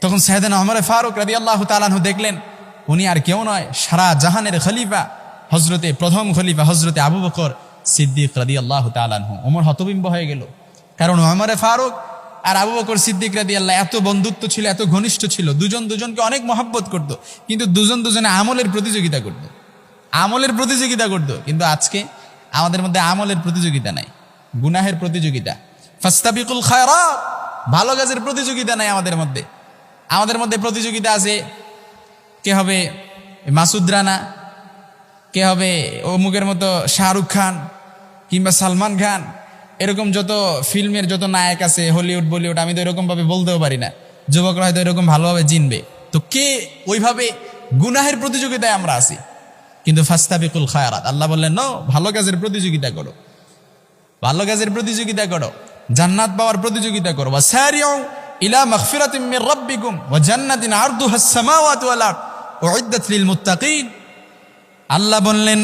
তখন সাইয়েদনা ওমর ফারুক রাদিয়াল্লাহু তাআলা আনহু দেখলেন উনি আর কেউ নয়, সারা জাহানের খলিফা, প্রথম খলিফা হযরতে আবু বকর সিদ্দিক রাদিয়াল্লাহু তাআলা আনহু। ওমর হতবিম্ব হয়ে গেল, কারণ ওমর ফারুক আর আবু বকর সিদ্দিক রাদিয়াল্লাহু এত বন্ধুত্ব ছিল, এত ঘনিষ্ঠ ছিল, দুজন দুজনকে অনেক মহব্বত করত, কিন্তু দুজন দুজনে আমলের প্রতিযোগিতা করত। কিন্তু আজকে আমাদের মধ্যে আমলের প্রতিযোগিতা নাই, গুনাহের প্রতিযোগিতা। ফাস্তাবিকুল খায়রাত, ভালো কাজের প্রতিযোগিতা নাই আমাদের মধ্যে। আমাদের মধ্যে প্রতিযোগিতা আছে, কে হবে মাসুদ রানা, কে হবে অমুকের মতো শাহরুখ খান কিংবা সালমান খান, এরকম যত ফিল্মের যত নায়ক আছে, হলিউড বলিউড, আমি তো এরকম ভাবে বলতেও পারি না, যুবকরা হয়তো এরকম ভালোভাবে চিনবে। তো কে ওইভাবে গুনাহের প্রতিযোগিতায় আমরা আছি। কিন্তু ফাস্তাবিকুল খায়রাত, আল্লাহ বললেন নো, ভালো কাজের প্রতিযোগিতা করো, ভালো কাজের প্রতিযোগিতা করো, জান্নাত পাওয়ার প্রতিযোগিতা করো। ওয়াসারিউ ইলা মাগফিরাতিন মির রাব্বিকুম ওয়া জান্নাতিন আরদুহাস সামাওয়াতু ওয়াল আরদ উইদ্দাত লিল মুত্তাকিন। আল্লাহ বললেন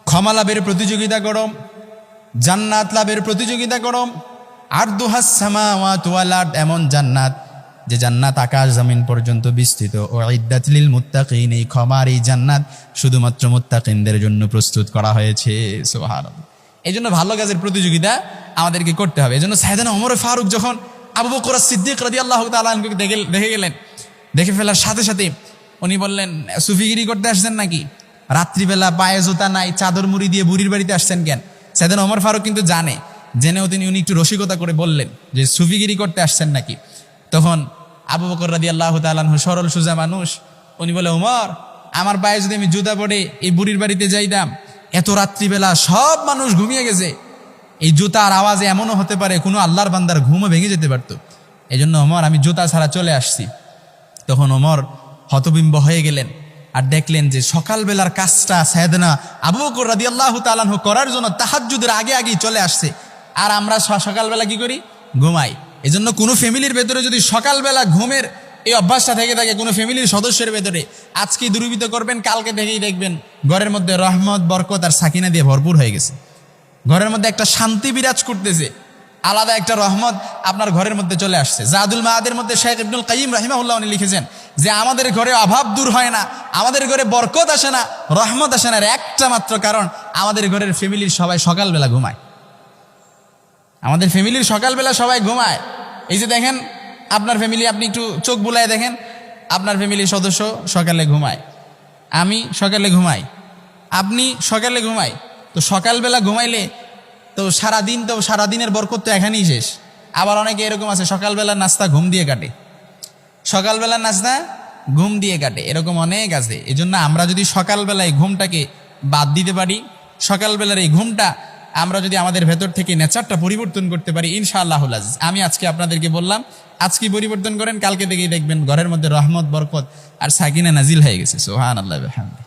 ক্ষমা লাভের প্রতিযোগিতা করো, জান্নাত লাভের প্রতিযোগিতা করো। আরদুহাস সামাওয়াতু ওয়াল আরদ, এমন জান্নাত যে জান্নাত আকাশ জমিন পর্যন্ত বিস্তৃত। উইদ্দাত লিল মুত্তাকিন, এই ক্ষমার এই জান্নাত শুধুমাত্র মুত্তাকিনদের জন্য প্রস্তুত করা হয়েছে। সুবহানাল্লাহ। এই জন্য ভালো কাজের প্রতিযোগিতা আমাদেরকে করতে হবে। এই জন্য সাইয়েদনা ওমর ফারুক যখন আবু বকর সিদ্দিক রাদিয়াল্লাহু তাআলা আনহুকে দেখে গেলেন, দেখে ফেলার সাথে সাথে উনি বললেন, সুফিগিরি করতে আসছেন নাকি? রাত্রিবেলা পায়ে জুতা নাই, চাদর মুড়ি দিয়ে বুড়ির বাড়িতে আসছেন কেন? সাইয়েদনা ওমর ফারুক কিন্তু জেনেও উনি একটু রসিকতা করে বললেন যে সুফিগিরি করতে আসছেন নাকি? তখন আবু বকর রাদিয়াল্লাহু তাআলা আনহু সরল সোজা মানুষ, উনি বলে, ওমর, আমার পায়ে যদি আমি জুতা পরে এই বুড়ির বাড়িতে যাইতাম, এত রাত্রিবেলা সব মানুষ ঘুমিয়ে গেছে, এই জুতার আওয়াজে এমনও হতে পারে কোনো আল্লাহর বান্দার ঘুমও ভেঙে যেতে পারতো। এই জন্য ওমর, আমি জুতা ছাড়া চলে আসছি। তখন ওমর হতবিম্ব হয়ে গেলেন আর দেখলেন যে সকালবেলার কাজটা সাইয়েদনা আবু বকর রাদিয়াল্লাহু তাআলা আনহু করার জন্য তাহাজ্জুদের আগে আগেই চলে আসছে, আর আমরা সকালবেলা কি করি? ঘুমাই। এই জন্য কোনো ফ্যামিলির ভেতরে যদি সকালবেলা ঘুমের এই অভ্যাসটা থেকে থাকে কোনো ফ্যামিলির সদস্যের ভেতরে, আজকে দূরীভূত করবেন, কালকে থেকেই দেখবেন ঘরের মধ্যে রহমত, বরকত আর সাকিনা দিয়ে ভরপুর হয়ে গেছে। ঘরের মধ্যে একটা শান্তি বিরাজ করতেছে, আলাদা একটা রহমত আপনার ঘরের মধ্যে চলে আসছে। জাদুল মাআদের মধ্যে শেখ ইবনুল কাইয়িম রাহিমাহুল্লাহ উনি লিখেছেন যে আমাদের ঘরে অভাব দূর হয় না, আমাদের ঘরে বরকত আসে না, রহমত আসে না, এর একটা মাত্র কারণ আমাদের ঘরের ফ্যামিলির সবাই সকালবেলা ঘুমায়। আমাদের ফ্যামিলির সকালবেলা সবাই ঘুমায়। এই যে দেখেন আপনার ফ্যামিলি, আপনি একটু চোখ বুলায় দেখেন, আপনার ফ্যামিলির সদস্য সকালে ঘুমায়, আমি সকালে ঘুমাই, আপনি সকালে ঘুমাই। তো সকালবেলা ঘুমাইলে তো সারাদিনের বরকত তো এখানেই শেষ। আবার অনেকে এরকম আছে সকালবেলার নাস্তা ঘুম দিয়ে কাটে, সকালবেলার নাস্তা ঘুম দিয়ে কাটে, এরকম অনেক আছে। এই জন্য আমরা যদি সকালবেলায় ঘুমটাকে বাদ দিতে পারি, সকালবেলার এই ঘুমটা আমরা যদি আমাদের ভেতর থেকে নেচারটা পরিবর্তন করতে পারি, ইনশাআল্লাহুল আজিজ, আমি আজকে আপনাদেরকে বললাম আজকে পরিবর্তন করেন, কালকে থেকেই দেখবেন ঘরের মধ্যে রহমত, বরকত আর সাকিনা নাজিল হয়ে গেছে। সুবহানাল্লাহ ওয়া বিহামদিহি।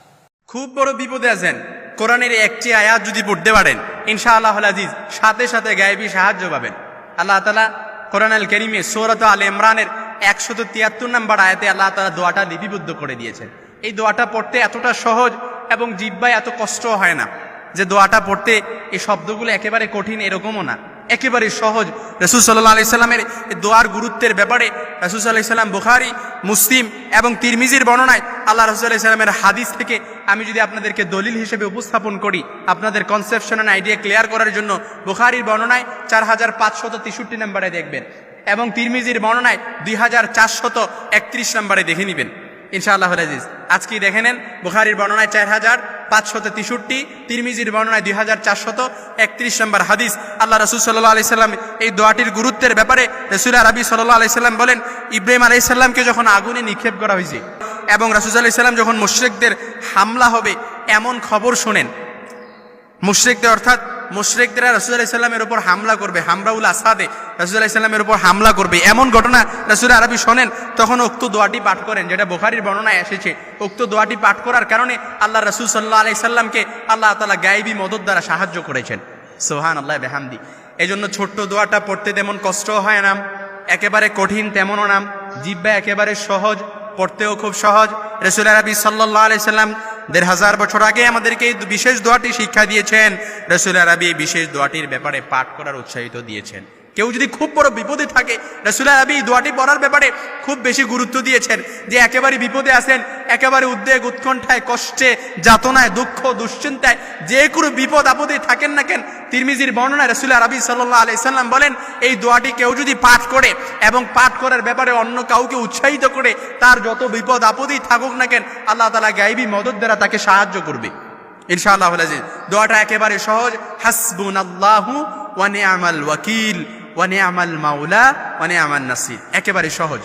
খুব বড় বিপদে আছেন, কোরআনের একটি আয়াত যদি পড়তে পারেন ইনশাআল্লাহুল আজিজ সাথে সাথে গায়েবী সাহায্য পাবেন। আল্লাহ তাআলা কোরআন আল কারীমে সূরা আল ইমরানের 173 নম্বর আয়াতে আল্লাহ তাআলা দোয়াটা লিপিবদ্ধ করে দিয়েছেন। এই দোয়াটা পড়তে এতটা সহজ এবং জিহ্বায় এত কষ্ট হয় না, যে দোয়াটা পড়তে এই শব্দগুলো একেবারে কঠিন এরকমও না, একেবারে সহজ। রাসূল সাল্লাল্লাহু আলাইহি সাল্লামের দোয়ার গুরুত্বের ব্যাপারে রাসূল সাল্লাল্লাহু আলাইহি সাল্লাম বুখারী, মুসলিম এবং তিরমিজির বর্ণনায় আল্লাহ রাসূল সাল্লাল্লাহু আলাইহি সাল্লামের হাদিস থেকে আমি যদি আপনাদেরকে দলিল হিসেবে উপস্থাপন করি, আপনাদের কনসেপশন এন্ড আইডিয়া ক্লিয়ার করার জন্য বুখারীর বর্ণনায় 4563 নম্বরে দেখবেন এবং তিরমিজির বর্ণনায় 2431 নম্বরে দেখে নেবেন ইনশাআল্লাহুল আজিজ। আজকে দেখে নেন বুখারীর বর্ণনায় 4563, তিরমিজির বর্ণনায় 2431 নম্বর হাদিস। আল্লাহ রাসূল সাল্লাল্লাহু আলাইহি সাল্লাম এই দোয়াটির গুরুত্বের ব্যাপারে রাসূল আরবি সাল্লাল্লাহু আলাইহি সাল্লাম বলেন, ইব্রাহিম আলাইহিস সালামকে যখন আগুনে নিক্ষেপ করা হয়েছে এবং রাসূল সাল্লাল্লাহু আলাইহি সাল্লাম যখন মুশরিকদের হামলা হবে এমন খবর শোনেন, মুশরিকদের অর্থাৎ মুশরিকরা রাসূল আলাইহিস সালামের উপর হামলা করবে, হামরাউল আসাদে রাসূল আলাইহিস সালামের উপর হামলা করবে এমন ঘটনা রাসূল আরবি শোনেন, তখন উক্ত দোয়াটি পাঠ করেন, যেটা বুখারীর বর্ণনায় এসেছে। উক্ত দোয়াটি পাঠ করার কারণে আল্লাহ রাসূল সাল্লাল্লাহু আলাইহি সাল্লামকে আল্লাহ তাআলা গায়েবী মদদ দ্বারা সাহায্য করেছেন। সুবহানাল্লাহ ওয়া বিহামদি। এজন্য ছোট্ট দোয়াটা পড়তে তেমন কষ্ট হয় না, একেবারে কঠিন তেমনও না, জিহ্বা একেবারে সহজ, পড়তেও খুব সহজ। রাসূল আরবি সাল্লাল্লাহু আলাইহি সাল্লাম 1500 বছর আগে আমাদেরকে এই বিশেষ দোয়াটি শিক্ষা দিয়েছেন। রাসূল আরবি এই বিশেষ দোয়াটির ব্যাপারে পাঠ করার উৎসাহিত দিয়েছেন। কেউ যদি খুব বড় বিপদে থাকে, রাসূল আরবি এই দোয়াটি পড়ার ব্যাপারে খুব বেশি গুরুত্ব দিয়েছেন, যে একেবারে বিপদে আছেন, একেবারে উদ্বেগ, উৎকণ্ঠায়, কষ্টে, যাতনায়, দুঃখ, দুশ্চিন্তায়, যে কোনো বিপদ আপদে থাকেন না কেন, তিরমিজির বর্ণনায় রাসূল আরবি সাল্লাল্লাহু আলাইহি সাল্লাম বলেন, এই দোয়াটি কেউ যদি পাঠ করে এবং পাঠ করার ব্যাপারে অন্য কাউকে উৎসাহিত করে, তার যত বিপদ আপদেই থাকুক না কেন, আল্লাহ তাআলা গায়েবী মদদ দ্বারা তাকে সাহায্য করবে ইনশাআল্লাহুল আজিজ। দোয়াটা একেবারে সহজ, হাসবুনাল্লাহু ওয়া নি'মাল ওয়াকিল ওয়া নি'মাল মাওলা ওয়া নি'মান নাসির, একেবারে সহজ।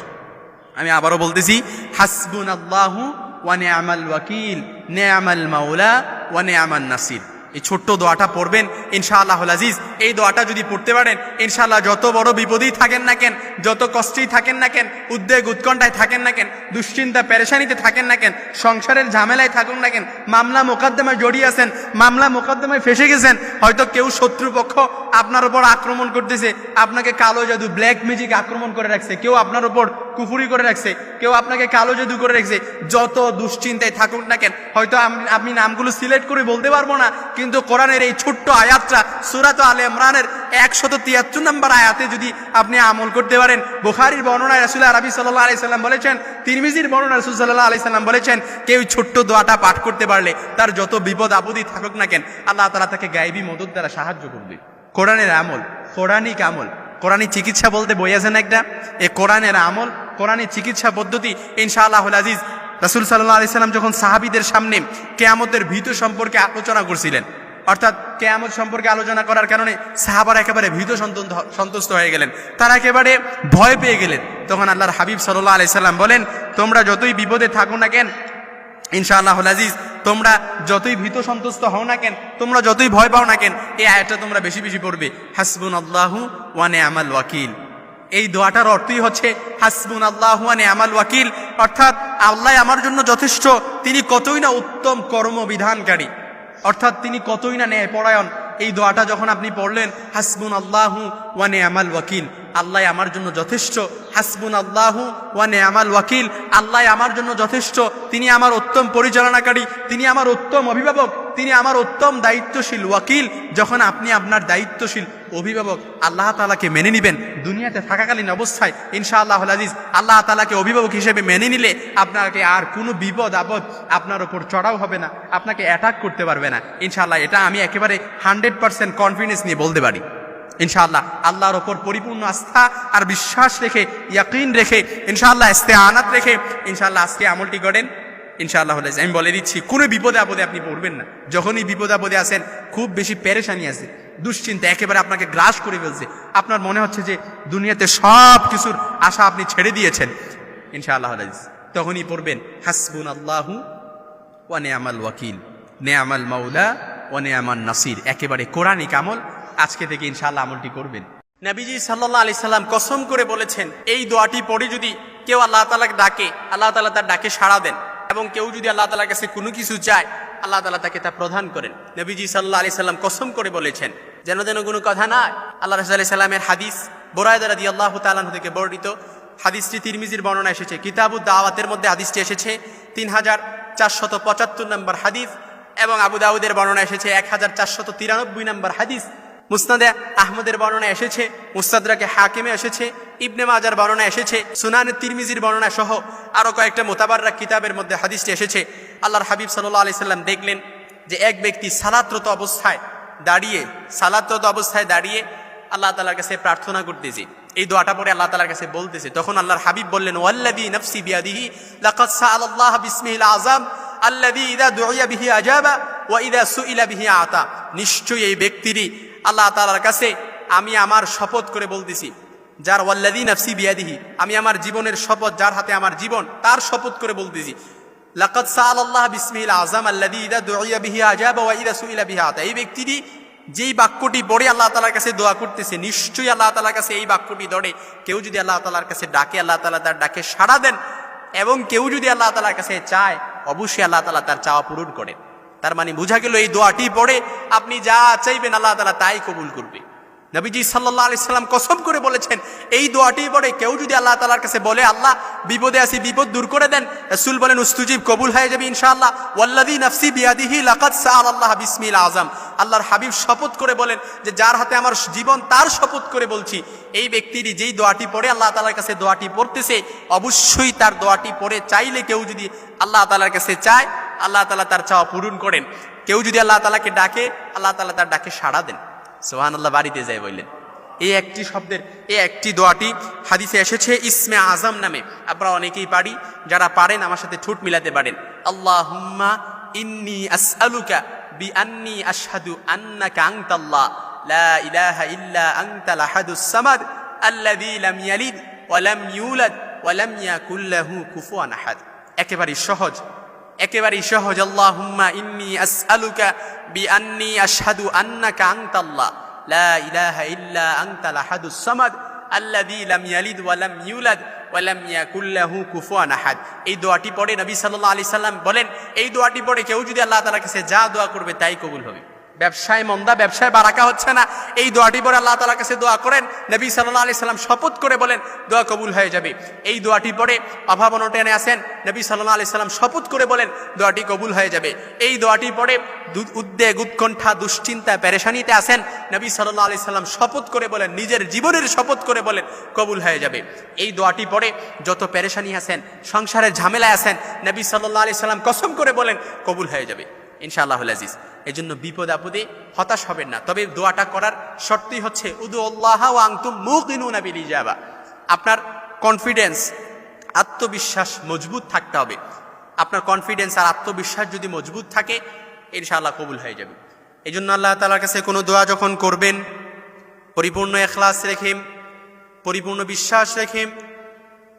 আমি আবারও বলতেছি, হাসবুনাল্লাহু ওয়া নি'মাল ওয়াকিল নি'মাল মাওলা ওয়া নি'মান নাসির। এই ছোট্ট দোয়াটা পড়বেন ইনশাআল্লাহুল আজিজ। এই দোয়াটা যদি পড়তে পারেন ইনশাআল্লাহ যত বড় বিপদেই থাকেন না কেন, যত কষ্টেই থাকেন না কেন, উদ্বেগ উৎকণ্ঠায় থাকেন না কেন, দুশ্চিন্তা পেরেশানিতে থাকেন না কেন, সংসারের ঝামেলায় থাকুন না কেন, মামলা মোকদ্দমায় জড়িয়ে আছেন, মামলা মোকদ্দমায় ফেসে গেছেন, হয়তো কেউ শত্রুপক্ষ আপনার উপর আক্রমণ করতেছে, আপনাকে কালো জাদু ব্ল্যাক ম্যাজিক আক্রমণ করে রাখছে, কেউ আপনার উপর কুফরি করে রাখছে, কেউ আপনাকে কালো জাদু করে রাখছে, যত দুশ্চিন্তায় থাকুন না কেন, হয়তো আমি নামগুলো সিলেক্ট করে বলতে পারবো না, কিন্তু কোরআনের এই ছোট্ট আয়াতটা সূরা আলে ইমরানের 173 নম্বর আয়াতে যদি আপনি আমল করতে পারেন, বুখারীর বর্ণনায় রাসূল আরবি সাল্লাল্লাহু আলাইহি সাল্লাম বলেছেন, তিরমিজির বর্ণনায় রাসূল সাল্লাল্লাহু আলাইহি সাল্লাম বলেছেন, কেউ ছোট্ট দোয়াটা পাঠ করতে পারলে তার যত বিপদ আপদই থাকুক না কেন, আল্লাহ তাআলা তাকে গায়েবী মদদ দ্বারা সাহায্য করবে। কোরআনের আমল, কোরআনিক আমল, কোরআনী চিকিৎসা বলতে বই আছেন একটা, এই কোরআনের আমল, কোরআনী চিকিৎসা পদ্ধতি ইনশাআল্লাহুল আজিজ। রাসূল সাল্লাল্লাহু আলাইহি সাল্লাম যখন সাহাবীদের সামনে কিয়ামতের ভীত সম্পর্কে আলোচনা করছিলেন, অর্থাৎ কিয়ামত সম্পর্কে আলোচনা করার কারণে সাহাবারা একেবারে ভীত সন্তুষ্ট হয়ে গেলেন, তারা একেবারে ভয় পেয়ে গেলেন। তখন আল্লাহর হাবিব সাল্লাল্লাহু আলাইহি সাল্লাম বলেন, তোমরা যতই বিপদে থাকো না কেন ইনশাআল্লাহুল আজিজ, তোমরা যতই ভীত সন্তুষ্ট হও না কেন, তোমরা যতই ভয় পাও না কেন, এই আয়াতটা তোমরা বেশি বেশি পড়বে, হাসবুনাল্লাহু ওয়া নি'মাল ওয়াকিল। এই দোয়াটার অর্থই হচ্ছে হাসবুনাল্লাহু ওয়া নি'মাল ওয়াকিল, অর্থাৎ আল্লাহ আমার জন্য যথেষ্ট, তিনি কতই না উত্তম কর্মবিধানকারী, অর্থাৎ তিনি কতই না ন্যায়পরায়ণ। এই দোয়াটা যখন আপনি পড়লেন, হাসবুনাল্লাহু ওয়া নি'মাল ওয়াকিল, আল্লাহ আমার জন্য যথেষ্ট, হাসবুনাল্লাহু ওয়া নি'মাল ওয়াকিল, আল্লাহ আমার জন্য যথেষ্ট, তিনি আমার উত্তম পরিচালনাকারী, তিনি আমার উত্তম অভিভাবক, তিনি আমার উত্তম দায়িত্বশীল ওয়াকিল। যখন আপনি আপনার দায়িত্বশীল অভিভাবক আল্লাহ তাআলাকে মেনে নেবেন দুনিয়াতে থাকাকালীন অবস্থায়, ইনশাআল্লাহুল আজিজ আল্লাহ তাআলাকে অভিভাবক হিসেবে মেনে নিলে আপনাকে আর কোনো বিপদ আপদ আপনার উপর চড়াও হবে না, আপনাকে অ্যাটাক করতে পারবে না ইনশাআল্লাহ। এটা আমি একেবারে 100% কনফিডেন্স নিয়ে বলতে পারি ইনশাআল্লাহ। আল্লাহর ওপর পরিপূর্ণ আস্থা আর বিশ্বাস রেখে, ইয়াকিন রেখে, ইনশাআল্লাহ ইস্তেআনাত রেখে ইনশাআল্লাহ আজকে আমলটি করেন ইনশাআল্লাহ। আমি বলে দিচ্ছি কোনো বিপদে আপদে আপনি পড়বেন না। যখনই বিপদে আপদে আছেন, খুব বেশি পেরেশানি আছে, দুশ্চিন্তা একেবারে আপনাকে গ্রাস করে ফেলছে, আপনার মনে হচ্ছে যে দুনিয়াতে সব কিছুর আশা আপনি ছেড়ে দিয়েছেন, ইনশাআল্লাহ তখনই পড়বেন হাসবুনাল্লাহু ওয়া নি'মাল ওয়াকিল, নি'মাল মাওলা ওয়া নি'মান নাসির। একেবারে কোরআনিক আমল। আজকে থেকে ইনশাআল্লাহ আমলটি করবেন। নবীজি সাল্লাল্লাহু আলাইহি সাল্লাম কসম করে বলেছেন, এই দোয়াটি পড়ে যদি কেউ আল্লাহ তাআলাকে ডাকে, আল্লাহ তাআলা তার ডাকে সাড়া দেন, এবং কেউ যদি আল্লাহ তাআলার কাছে কোনো কিছু চায়, আল্লাহ তাআলা তাকে তা প্রদান করেন। নবীজি সাল্লাল্লাহু আলাইহি সাল্লাম কসম করে বলেছেন, যেন কোনো কথা না। আল্লাহ রাসূল সাল্লাল্লাহু আলাইহি সাল্লামের হাদিস বুরায়দা রাদিয়াল্লাহু তাআলা আনহু থেকে বর্ণিত, হাদিসটি তিরমিজির বর্ণনা এসেছে, কিতাবুদ দাওয়াতের মধ্যে হাদিসটি এসেছে 3475 নম্বর হাদিস, এবং আবু দাউদের বর্ণনা এসেছে 1493 নম্বর হাদিস, মুসনাদে আহমদের বর্ণনা এসেছে, মুস্তাদরাকে হাকিমে এসেছে, ইবনে মাজার বর্ণনা এসেছে, সুনান তিরমিজির বর্ণনা সহ আরো কয়েকটা মুতাবাররাক কিতাবের মধ্যে হাদিসটি এসেছে। আল্লাহর হাবিব সাল্লাল্লাহু আলাইহি সাল্লাম দেখলেন যে এক ব্যক্তি সালাতরত অবস্থায় দাঁড়িয়ে আল্লাহ তাআলার কাছে প্রার্থনা করতেছে, এই দোয়াটা পড়ে আল্লাহ তাআলার কাছে বলতেছে। তখন আল্লাহর হাবিব বললেন, ওয়াল্লাযী নাফসি বিয়াদিহি লাকাদ সাআলাল্লাহ বিসমিহিল আযম আল্লাযী ইযা দুইয়া বিহি আজাবা ওয়া ইযা সুইলা বিহি আতা। নিশ্চয়ই এই ব্যক্তিরই আল্লাহ তাআলার কাছে আমি আমার শপথ করে বলতেছি, যার ওয়াল্লাযী নাফসি বিয়াদিহি, আমি আমার জীবনের শপথ, যার হাতে আমার জীবন, তার শপথ করে বলতেছি, লাকাদ সাআলাল্লাহ বিসমিহিল আযম আল্লাযী ইযা দুইয়া বিহি আজাবা ওয়া ইযা সুইলা বিহি আতা। এই ব্যক্তিরই যেই বাক্যটি পড়ে আল্লাহ তাআলার কাছে দোয়া করতেছে, নিশ্চয়ই আল্লাহ তাআলার কাছে এই বাক্যটি ধরে কেউ যদি আল্লাহ তাআলার কাছে ডাকে, আল্লাহ তাআলা তার ডাকে সাড়া দেন, এবং কেউ যদি আল্লাহ তাআলার কাছে চায়, অবশ্যই আল্লাহ তাআলা তার চাওয়া পূরণ করেন। তার মানে বোঝা গেল এই দোয়াটি পড়ে আপনি যা চাইবেন আল্লাহ তাআলা তাই কবুল করবে। নবীজি সাল্লাল্লাহু আলাইহি সাল্লাম কসম করে বলেছেন, এই দোয়াটি পড়ে কেউ যদি আল্লাহ তাআলার কাছে বলে, আল্লাহ বিপদে আছি, বিপদ দূর করে দেন, রাসূল বলেন উস্তুজিব, কবুল হয়ে যাবে ইনশাআল্লাহ। ওয়াল্লাযী নাফসি বিয়াদিহি লাকাদ সাআলাল্লাহ বিসমিল আযম। আল্লাহর হাবিব শপথ করে বলেন যে যার হাতে আমার জীবন, তার শপথ করে বলছি, এই ব্যক্তিরই যেই দোয়াটি পড়ে আল্লাহ তাআলার কাছে দোয়াটি পড়তেছে, অবশ্যই তার দোয়াটি পড়ে চাইলে কেউ যদি আল্লাহ তাআলার কাছে চায়, আল্লাহ তাআলা তার চাওয়া পূরণ করেন। কেউ যদি আল্লাহ তাআলাকে ডাকে, আল্লাহ তাআলা তার ডাকে সাড়া দেন। সুবহানাল্লাহ। বাড়িতে যায় বললেন এই একটি শব্দের, এই একটি দোয়াটি হাদিসে এসেছে ইসমে আজম নামে। আপনারা অনেকেই পারি, যারা পারেন আমার সাথে ঠোঁট মিলাতে পারেন। আল্লাহুম্মা ইন্নী আসআলুকা বিআন্নী আশহাদু আন্নাকা আনতাল্লাহ লা ইলাহা ইল্লা আনতাল আহাদুস সামাদ আল্লাযী লাম ইয়ালিদ ওয়া লাম ইউলাদ ওয়া লাম ইয়াকুল লাহু কুফুয়ান আহাদ। একেবারেই সহজ। আল্লাহুম্মা ইন্নী আসআলুকা বিআন্নী আশহাদু আন্নাকা আনতাল্লাহ লা ইলাহা ইল্লা আনতাল আহাদুস সামাদ আল্লাযী লাম ইয়ালিদ ওয়া লাম ইউলাদ ওয়া লাম ইয়াকুল লাহু কুফুয়ান আহাদ। এই দোয়াটি পড়ে নবী সাল্লাল্লাহু আলাইহি সাল্লাম বলেন, এই দোয়াটি পড়ে কেউ যদি আল্লাহ তাআলার কাছে যা দোয়া করবে তাই কবুল হবে। ব্যবসায় মন্দা, ব্যবসায় বারাকা হচ্ছে না, এই দোয়াটি পড়ে আল্লাহ তাআলার কাছে দোয়া করেন, নবী সাল্লাল্লাহু আলাইহি সাল্লাম শপথ করে বলেন দোয়া কবুল হয়ে যাবে। এই দোয়াটি পড়ে অভাব অনটনে আছেন, নবী সাল্লাল্লাহু আলাইহি সাল্লাম শপথ করে বলেন দোয়াটি কবুল হয়ে যাবে। এই দোয়াটি পড়ে উদ্বেগ, উৎকণ্ঠা, দুশ্চিন্তা, পেরেশানিতে আছেন, নবী সাল্লাল্লাহু আলাইহি সাল্লাম শপথ করে বলেন, নিজের জীবনের শপথ করে বলেন কবুল হয়ে যাবে। এই দোয়াটি পড়ে যত পেরেশানি আছেন, সংসারের ঝামেলায় আছেন, নবী সাল্লাল্লাহু আলাইহি সাল্লাম কসম করে বলেন কবুল হয়ে যাবে ইনশাআল্লাহুল আজিজ। এজন্য বিপদ আপদে হতাশ হবেন না। তবে দোয়াটা করার শর্তই হচ্ছে উদুল্লাহ ওয়া আনতুম মুকিনুনা বিল ইজাবা। আপনার কনফিডেন্স, আত্মবিশ্বাস মজবুত থাকতে হবে। আপনার কনফিডেন্স আর আত্মবিশ্বাস যদি মজবুত থাকে, ইনশাআল্লাহ কবুল হয়ে যাবে। এজন্য আল্লাহ তাআলার কাছে কোনো দোয়া যখন করবেন, পরিপূর্ণ ইখলাস রেখে, পরিপূর্ণ বিশ্বাস রেখে,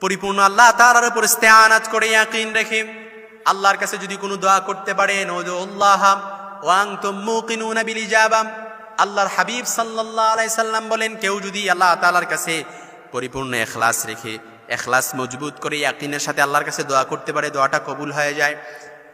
পরিপূর্ণ আল্লাহ তাআলার উপর ইস্তেআনাত করে ইয়াকিন রেখে আল্লাহর কাছে যদি কোনো দোয়া করতে পারেন, উদুল্লাহ ওয়া আনতুম মুকিনুনা বিল ইজাবা। আল্লাহর হাবিব সাল্লাল্লাহু আলাইহি সাল্লাম বলেন, কেউ যদি আল্লাহ তাআলার কাছে পরিপূর্ণ ইখলাস রেখে, ইখলাস মজবুত করে ইয়াকিনের সাথে আল্লাহর কাছে দোয়া করতে পারে, দোয়াটা কবুল হয়ে যায়।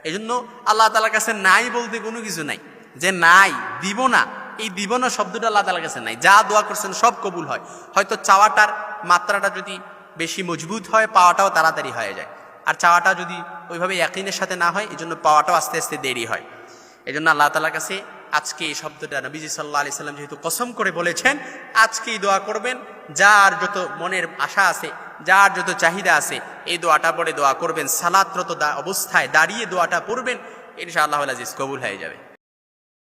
এজন্য আল্লাহ তাআলার কাছে নাই বলতে কোনো কিছু নাই, যে নাই দিব না এই দিব না শব্দটা আল্লাহ তাআলার কাছে নাই। যা দোয়া করছেন সব কবুল হয়। হয়তো চাওয়াটার মাত্রাটা যদি বেশি মজবুত হয়, পাওয়াটাও তাড়াতাড়ি হয়ে যায়। আর চাওয়াটা যদি ওইভাবে ইয়াকিনের সাথে না হয়, এই জন্য পাওয়াটাও আস্তে আস্তে দেরি হয়। এই জন্য আল্লাহ তাআলার কাছে আজকে এই শব্দটা নবীজি সাল্লাল্লাহু আলাইহি সাল্লাম যেহেতু কসম করে বলেছেন, আজকেই দোয়া করবেন, যার যত মনের আশা আছে, যার যত চাহিদা আছে, এই দোয়াটা পড়ে দোয়া করবেন, সালাতরত অবস্থায় দাঁড়িয়ে দোয়াটা পড়বেন, ইনশাআল্লাহুল আজিজ কবুল হয়ে যাবে।